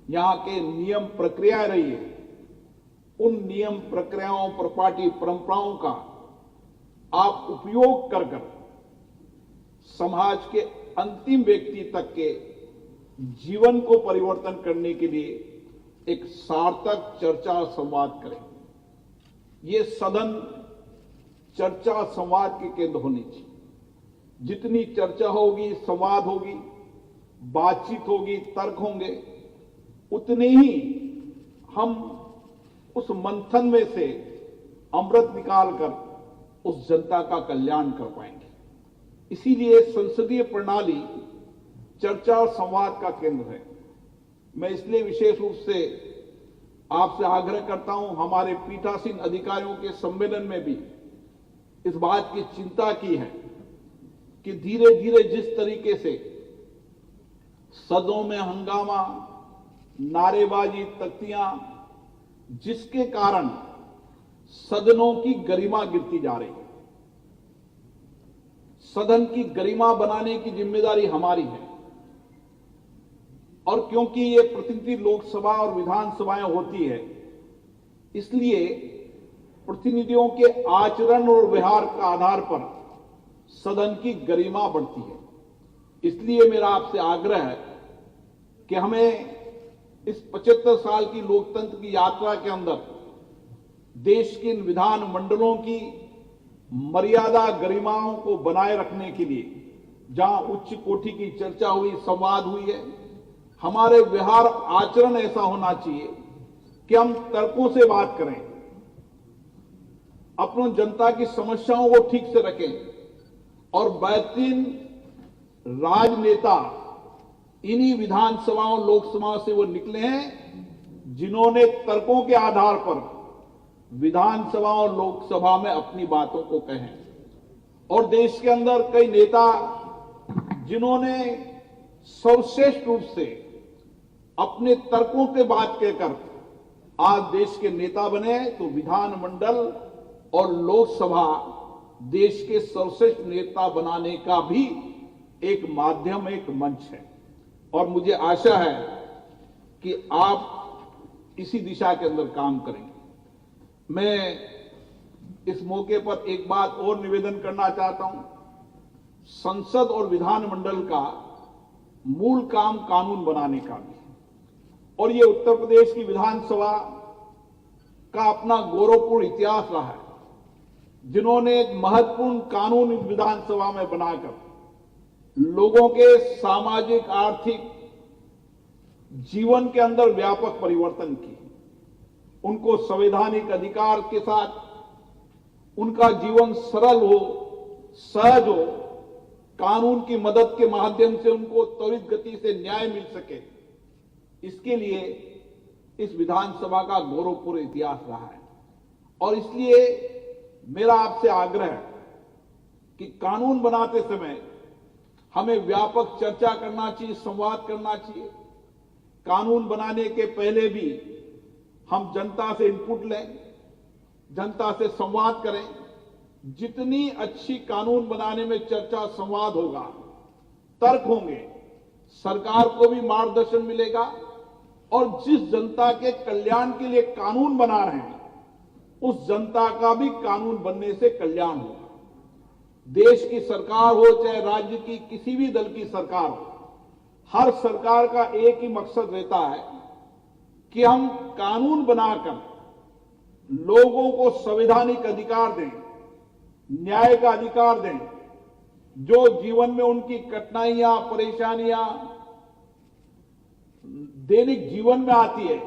यहां के नियम प्रक्रियाएं रही है, उन नियम प्रक्रियाओं, परिपाटी, परंपराओं का आप उपयोग कर समाज के अंतिम व्यक्ति तक के जीवन को परिवर्तन करने के लिए एक सार्थक चर्चा और संवाद करें। ये सदन चर्चा और संवाद के केंद्र होनी चाहिए। जितनी चर्चा होगी, संवाद होगी, बातचीत होगी, तर्क होंगे, उतने ही हम उस मंथन में से अमृत निकालकर उस जनता का कल्याण कर पाएंगे। इसीलिए संसदीय प्रणाली चर्चा और संवाद का केंद्र है। मैं इसलिए विशेष रूप से आपसे आग्रह करता हूं, हमारे पीठासीन अधिकारियों के सम्मेलन में भी इस बात की चिंता की है कि धीरे धीरे जिस तरीके से सदनों में हंगामा, नारेबाजी, तख्तियां, जिसके कारण सदनों की गरिमा गिरती जा रही है, सदन की गरिमा बनाने की जिम्मेदारी हमारी है। और क्योंकि ये प्रतिनिधि लोकसभा और विधानसभाएं होती है, इसलिए प्रतिनिधियों के आचरण और व्यवहार का आधार पर सदन की गरिमा बढ़ती है। इसलिए मेरा आपसे आग्रह है कि हमें इस 75 साल की लोकतंत्र की यात्रा के अंदर देश के इन विधान मंडलों की मर्यादा गरिमाओं को बनाए रखने के लिए, जहां उच्च कोटि की चर्चा हुई, संवाद हुई है, हमारे व्यवहार आचरण ऐसा होना चाहिए कि हम तर्कों से बात करें, अपनी जनता की समस्याओं को ठीक से रखें और बेहतरीन राजनेता इन्हीं विधानसभाओं लोकसभाओं से वो निकले हैं जिन्होंने तर्कों के आधार पर विधानसभा और लोकसभा में अपनी बातों को कहें। और देश के अंदर कई नेता जिन्होंने सर्वश्रेष्ठ रूप से अपने तर्कों के बात कहकर आज देश के नेता बने, तो विधानमंडल और लोकसभा देश के सर्वश्रेष्ठ नेता बनाने का भी एक माध्यम, एक मंच है। और मुझे आशा है कि आप इसी दिशा के अंदर काम करेंगे। मैं इस मौके पर एक बात और निवेदन करना चाहता हूं। संसद और विधानमंडल का मूल काम कानून बनाने का भी है, और ये उत्तर प्रदेश की विधानसभा का अपना गौरवपूर्ण इतिहास रहा है, जिन्होंने एक महत्वपूर्ण कानून इस विधानसभा में बनाकर लोगों के सामाजिक आर्थिक जीवन के अंदर व्यापक परिवर्तन किए। उनको संवैधानिक अधिकार के साथ उनका जीवन सरल हो, सहज हो, कानून की मदद के माध्यम से उनको त्वरित गति से न्याय मिल सके, इसके लिए इस विधानसभा का गौरवपूर्ण इतिहास रहा है। और इसलिए मेरा आपसे आग्रह है कि कानून बनाते समय हमें व्यापक चर्चा करना चाहिए, संवाद करना चाहिए। कानून बनाने के पहले भी हम जनता से इनपुट लें, जनता से संवाद करें। जितनी अच्छी कानून बनाने में चर्चा संवाद होगा, तर्क होंगे, सरकार को भी मार्गदर्शन मिलेगा और जिस जनता के कल्याण के लिए कानून बना रहे हैं उस जनता का भी कानून बनने से कल्याण होगा। देश की सरकार हो चाहे राज्य की किसी भी दल की सरकार हो, हर सरकार का एक ही मकसद रहता है कि हम कानून बनाकर लोगों को संवैधानिक अधिकार दें, न्याय का अधिकार दें, जो जीवन में उनकी कठिनाइयां, परेशानियां दैनिक जीवन में आती है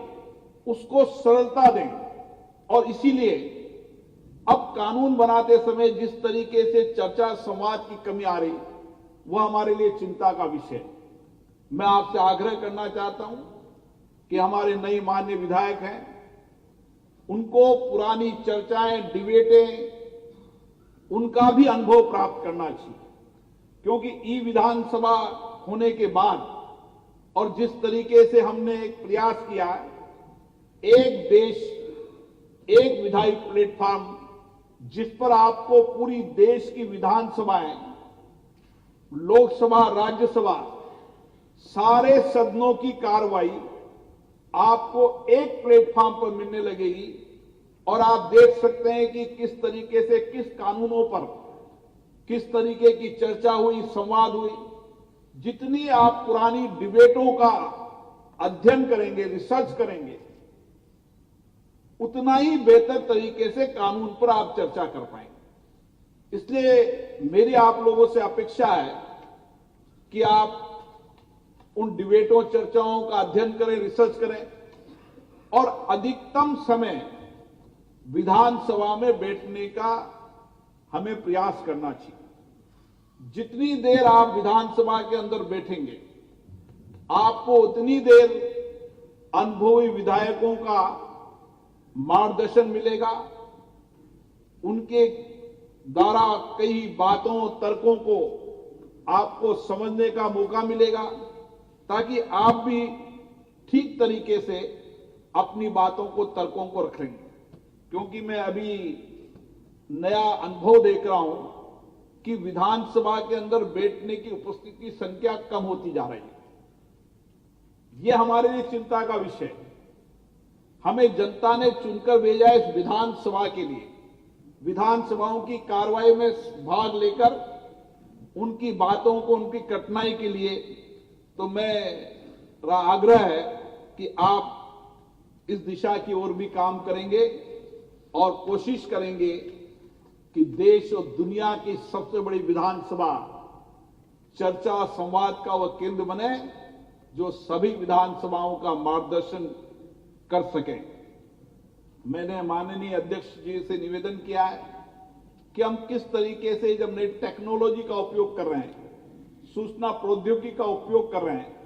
उसको सरलता दें। और इसीलिए अब कानून बनाते समय जिस तरीके से चर्चा संवाद की कमी आ रही, वह हमारे लिए चिंता का विषय है। मैं आपसे आग्रह करना चाहता हूं कि हमारे नए माननीय विधायक हैं, उनको पुरानी चर्चाएं, डिबेटें, उनका भी अनुभव प्राप्त करना चाहिए, क्योंकि ई विधानसभा होने के बाद और जिस तरीके से हमने एक प्रयास किया है, एक देश एक विधायी प्लेटफॉर्म, जिस पर आपको पूरी देश की विधानसभाएं, लोकसभा, राज्यसभा, सारे सदनों की कार्रवाई आपको एक प्लेटफॉर्म पर मिलने लगेगी। और आप देख सकते हैं कि किस तरीके से किस कानूनों पर किस तरीके की चर्चा हुई, संवाद हुई। जितनी आप पुरानी डिबेटों का अध्ययन करेंगे, रिसर्च करेंगे, उतना ही बेहतर तरीके से कानून पर आप चर्चा कर पाएंगे। इसलिए मेरी आप लोगों से अपेक्षा है कि आप उन डिबेटों, चर्चाओं का अध्ययन करें, रिसर्च करें और अधिकतम समय विधानसभा में बैठने का हमें प्रयास करना चाहिए। जितनी देर आप विधानसभा के अंदर बैठेंगे, आपको उतनी देर अनुभवी विधायकों का मार्गदर्शन मिलेगा, उनके द्वारा कई बातों, तर्कों को आपको समझने का मौका मिलेगा, ताकि आप भी ठीक तरीके से अपनी बातों को, तर्कों को रखेंगे। क्योंकि मैं अभी नया अनुभव देख रहा हूं कि विधानसभा के अंदर बैठने की उपस्थिति की संख्या कम होती जा रही है। यह हमारे लिए चिंता का विषय है। हमें जनता ने चुनकर भेजा इस विधानसभा के लिए, विधानसभाओं की कार्रवाई में भाग लेकर उनकी बातों को, उनकी कठिनाई के लिए। तो मेरा आग्रह है कि आप इस दिशा की ओर भी काम करेंगे और कोशिश करेंगे कि देश और दुनिया की सबसे बड़ी विधानसभा चर्चा संवाद का वह केंद्र बने जो सभी विधानसभाओं का मार्गदर्शन कर सके। मैंने माननीय अध्यक्ष जी से निवेदन किया है कि हम किस तरीके से जब नई टेक्नोलॉजी का उपयोग कर रहे हैं, सूचना प्रौद्योगिकी का उपयोग कर रहे हैं,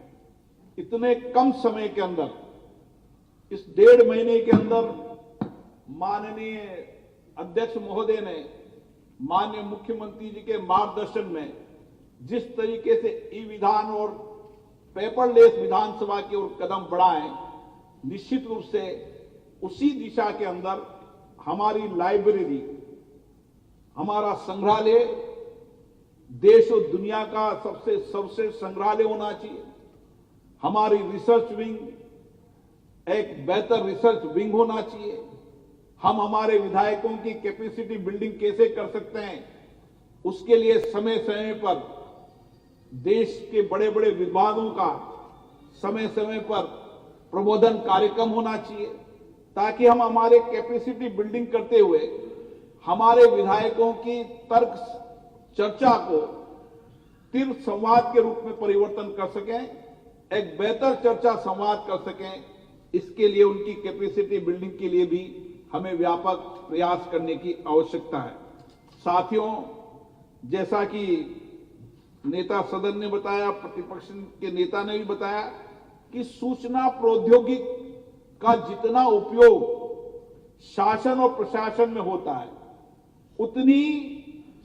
इतने कम समय के अंदर, इस 1.5 महीने के अंदर माननीय अध्यक्ष महोदय ने माननीय मुख्यमंत्री जी के मार्गदर्शन में जिस तरीके से ई विधान और पेपरलेस विधानसभा की ओर कदम बढ़ाए, निश्चित रूप से उसी दिशा के अंदर हमारी लाइब्रेरी, हमारा संग्रहालय देश और दुनिया का सबसे सर्वश्रेष्ठ संग्रहालय होना चाहिए। हमारी रिसर्च विंग एक बेहतर रिसर्च विंग होना चाहिए। हम हमारे विधायकों की कैपेसिटी बिल्डिंग कैसे कर सकते हैं, उसके लिए समय समय पर देश के बड़े बड़े विभागों का समय समय पर प्रबोधन कार्यक्रम होना चाहिए, ताकि हम हमारे कैपेसिटी बिल्डिंग करते हुए हमारे विधायकों की तर्क चर्चा को तीव्र संवाद के रूप में परिवर्तन कर सकें, एक बेहतर चर्चा संवाद कर सकें। इसके लिए उनकी कैपेसिटी बिल्डिंग के लिए भी हमें व्यापक प्रयास करने की आवश्यकता है। साथियों, जैसा कि नेता सदन ने बताया, प्रतिपक्ष के नेता ने भी बताया कि सूचना प्रौद्योगिकी का जितना उपयोग शासन और प्रशासन में होता है, उतनी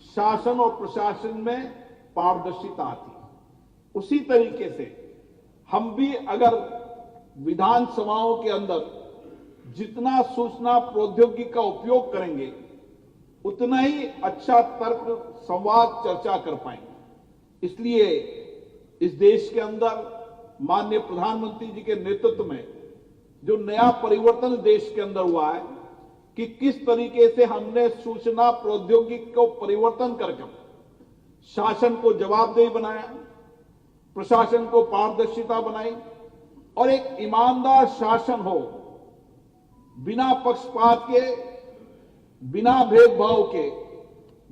शासन और प्रशासन में पारदर्शिता आती है। उसी तरीके से हम भी अगर विधानसभाओं के अंदर जितना सूचना प्रौद्योगिकी का उपयोग करेंगे, उतना ही अच्छा तर्क संवाद चर्चा कर पाएंगे। इसलिए इस देश के अंदर माननीय प्रधानमंत्री जी के नेतृत्व में जो नया परिवर्तन देश के अंदर हुआ है कि किस तरीके से हमने सूचना प्रौद्योगिकी को परिवर्तन करके शासन को जवाबदेही बनाया, प्रशासन को पारदर्शिता बनाई और एक ईमानदार शासन हो, बिना पक्षपात के, बिना भेदभाव के।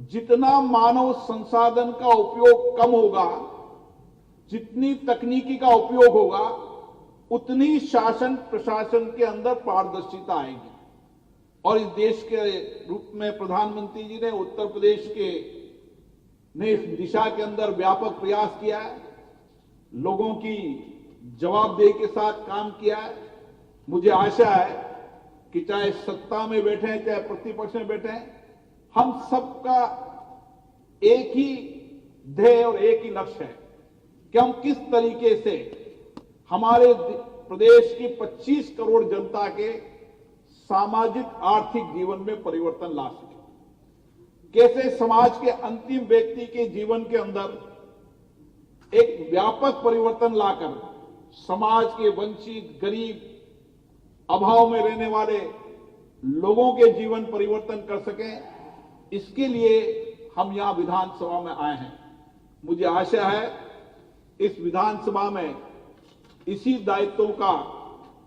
जितना मानव संसाधन का उपयोग कम होगा, जितनी तकनीकी का उपयोग होगा, उतनी शासन प्रशासन के अंदर पारदर्शिता आएगी। और इस देश के रूप में प्रधानमंत्री जी ने उत्तर प्रदेश के ने इस दिशा के अंदर व्यापक प्रयास किया है, लोगों की जवाबदेही के साथ काम किया है। मुझे आशा है कि चाहे सत्ता में बैठे हैं, चाहे प्रतिपक्ष में बैठे हैं, हम सबका एक ही ध्येय और एक ही लक्ष्य है कि हम किस तरीके से हमारे प्रदेश की 25 करोड़ जनता के सामाजिक आर्थिक जीवन में परिवर्तन ला सके, कैसे समाज के अंतिम व्यक्ति के जीवन के अंदर एक व्यापक परिवर्तन लाकर समाज के वंचित, गरीब, अभाव में रहने वाले लोगों के जीवन परिवर्तन कर सकें। इसके लिए हम यहां विधानसभा में आए हैं। मुझे आशा है इस विधानसभा में इसी दायित्वों का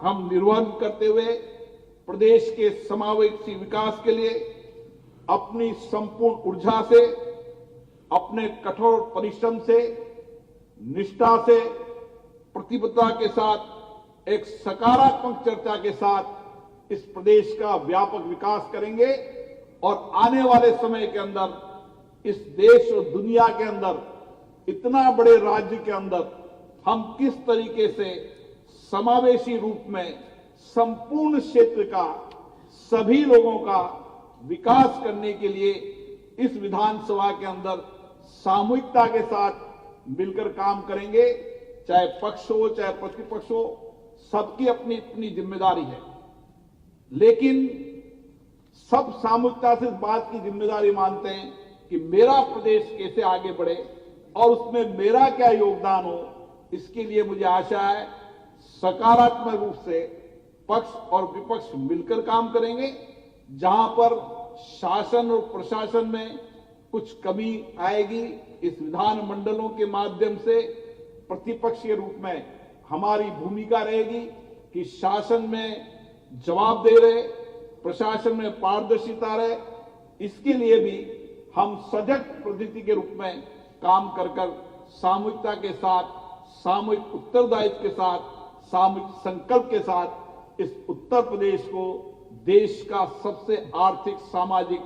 हम निर्वहन करते हुए प्रदेश के समावेशी विकास के लिए अपनी संपूर्ण ऊर्जा से, अपने कठोर परिश्रम से, निष्ठा से, प्रतिबद्धता के साथ, एक सकारात्मक चर्चा के साथ इस प्रदेश का व्यापक विकास करेंगे और आने वाले समय के अंदर इस देश और दुनिया के अंदर, इतना बड़े राज्य के अंदर हम किस तरीके से समावेशी रूप में संपूर्ण क्षेत्र का, सभी लोगों का विकास करने के लिए इस विधानसभा के अंदर सामूहिकता के साथ मिलकर काम करेंगे। चाहे पक्ष हो, चाहे प्रतिपक्ष हो, सबकी अपनी अपनी जिम्मेदारी है, लेकिन सब सामूहिकता से इस बात की जिम्मेदारी मानते हैं कि मेरा प्रदेश कैसे आगे बढ़े और उसमें मेरा क्या योगदान हो, इसके लिए मुझे आशा है सकारात्मक रूप से पक्ष और विपक्ष मिलकर काम करेंगे। जहां पर शासन और प्रशासन में कुछ कमी आएगी, इस विधान मंडलों के माध्यम से प्रतिपक्ष के रूप में हमारी भूमिका रहेगी कि शासन में जवाब दे रहे, प्रशासन में पारदर्शिता रहे। इसके लिए भी हम सजग प्रतिनिधि के रूप में काम कर सामूहिकता के साथ, सामूहिक उत्तरदायित्व के साथ, सामूहिक संकल्प के साथ इस उत्तर प्रदेश को देश का सबसे आर्थिक सामाजिक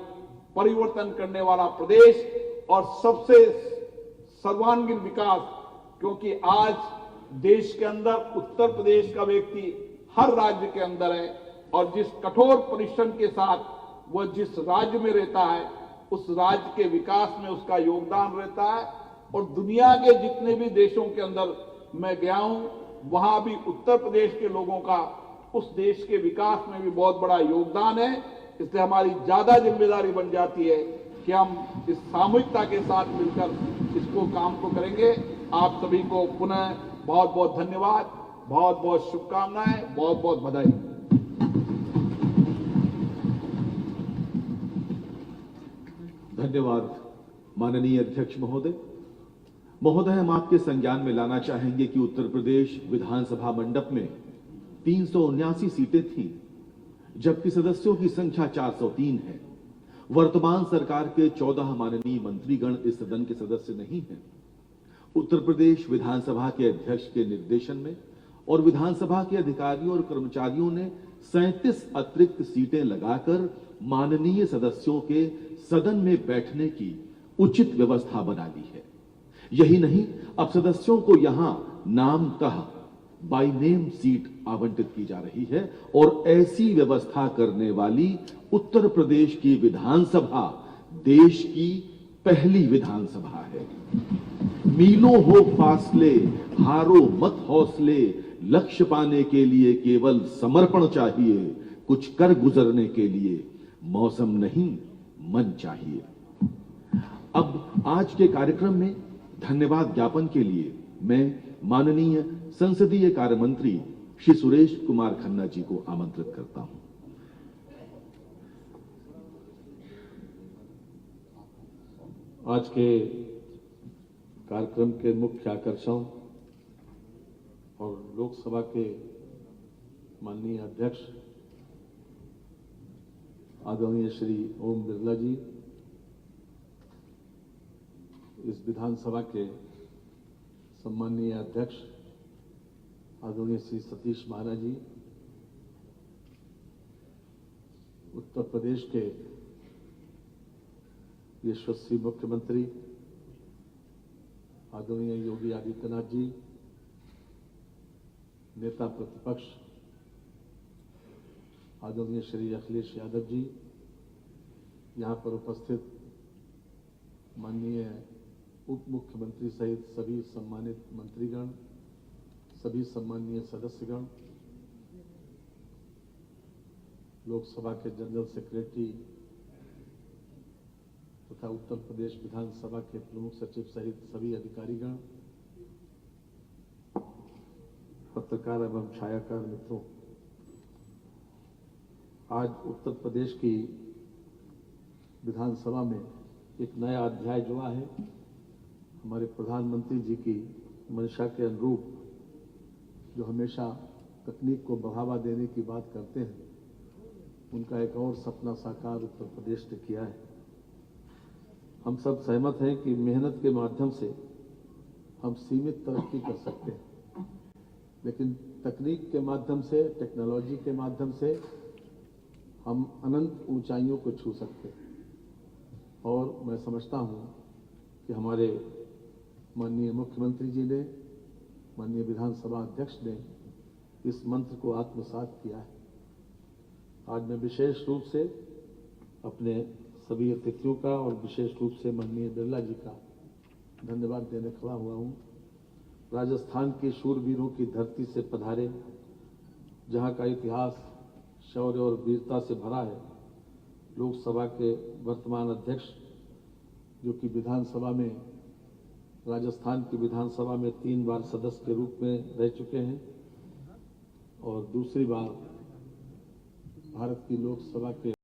परिवर्तन करने वाला प्रदेश और सबसे सर्वांगीण विकास, क्योंकि आज देश के अंदर उत्तर प्रदेश का व्यक्ति हर राज्य के अंदर है और जिस कठोर परिश्रम के साथ वह जिस राज्य में रहता है उस राज्य के विकास में उसका योगदान रहता है। और दुनिया के जितने भी देशों के अंदर मैं गया हूं, वहां भी उत्तर प्रदेश के लोगों का उस देश के विकास में भी बहुत बड़ा योगदान है। इसलिए हमारी ज्यादा जिम्मेदारी बन जाती है कि हम इस सामूहिकता के साथ मिलकर इसको काम को करेंगे। आप सभी को पुनः बहुत बहुत धन्यवाद, बहुत बहुत शुभकामनाएं, बहुत बहुत बधाई। धन्यवाद माननीय अध्यक्ष महोदय। हम आपके संज्ञान में लाना चाहेंगे कि उत्तर प्रदेश विधानसभा मंडप में 379 सीटें थीं, जबकि सदस्यों की संख्या 403 है। वर्तमान सरकार के 14 माननीय मंत्रीगण इस सदन के सदस्य नहीं हैं। उत्तर प्रदेश विधानसभा के अध्यक्ष के निर्देशन में और विधानसभा के अधिकारियों और कर्मचारियों ने 37 अतिरिक्त सीटें लगाकर माननीय सदस्यों के सदन में बैठने की उचित व्यवस्था बना ली है। यही नहीं, अब सदस्यों को यहां नामतः बाय नेम सीट आवंटित की जा रही है और ऐसी व्यवस्था करने वाली उत्तर प्रदेश की विधानसभा देश की पहली विधानसभा है। मीलों हो फासले, हारो मत हौसले, लक्ष्य पाने के लिए केवल समर्पण चाहिए, कुछ कर गुजरने के लिए मौसम नहीं मन चाहिए। अब आज के कार्यक्रम में धन्यवाद ज्ञापन के लिए मैं माननीय संसदीय कार्य मंत्री श्री सुरेश कुमार खन्ना जी को आमंत्रित करता हूं। आज के कार्यक्रम के मुख्य आकर्षण और लोकसभा के माननीय अध्यक्ष आदरणीय श्री ओम बिरला जी, इस विधानसभा के सम्माननीय अध्यक्ष आदरणीय श्री सतीश महाराज जी, उत्तर प्रदेश के यशस्वी मुख्यमंत्री आदरणीय योगी आदित्यनाथ जी, नेता प्रतिपक्ष आदरणीय श्री अखिलेश यादव जी, यहां पर उपस्थित माननीय उप मुख्यमंत्री सहित सभी सम्मानित मंत्रीगण, सभी सम्मानीय सदस्यगण, लोकसभा के जनरल सेक्रेटरी तथा उत्तर प्रदेश विधानसभा के प्रमुख सचिव सहित सभी अधिकारीगण, पत्रकार एवं छायाकार मित्रों, आज उत्तर प्रदेश की विधानसभा में एक नया अध्याय जुड़ा है। हमारे प्रधानमंत्री जी की मंशा के अनुरूप, जो हमेशा तकनीक को बढ़ावा देने की बात करते हैं, उनका एक और सपना साकार उत्तर प्रदेश ने किया है। हम सब सहमत हैं कि मेहनत के माध्यम से हम सीमित तरक्की कर सकते हैं, लेकिन तकनीक के माध्यम से, टेक्नोलॉजी के माध्यम से हम अनंत ऊंचाइयों को छू सकते हैं। और मैं समझता हूं कि हमारे माननीय मुख्यमंत्री जी ने, माननीय विधानसभा अध्यक्ष ने इस मंत्र को आत्मसात किया है। आज मैं विशेष रूप से अपने सभी अतिथियों का और विशेष रूप से माननीय बिरला जी का धन्यवाद देने खड़ा हुआ हूं। राजस्थान के शूरवीरों की धरती से पधारे, जहां का इतिहास शौर्य और वीरता से भरा है। लोकसभा के वर्तमान अध्यक्ष जो कि विधानसभा में, राजस्थान की विधानसभा में 3 बार सदस्य के रूप में रह चुके हैं और दूसरी बार भारत की लोकसभा के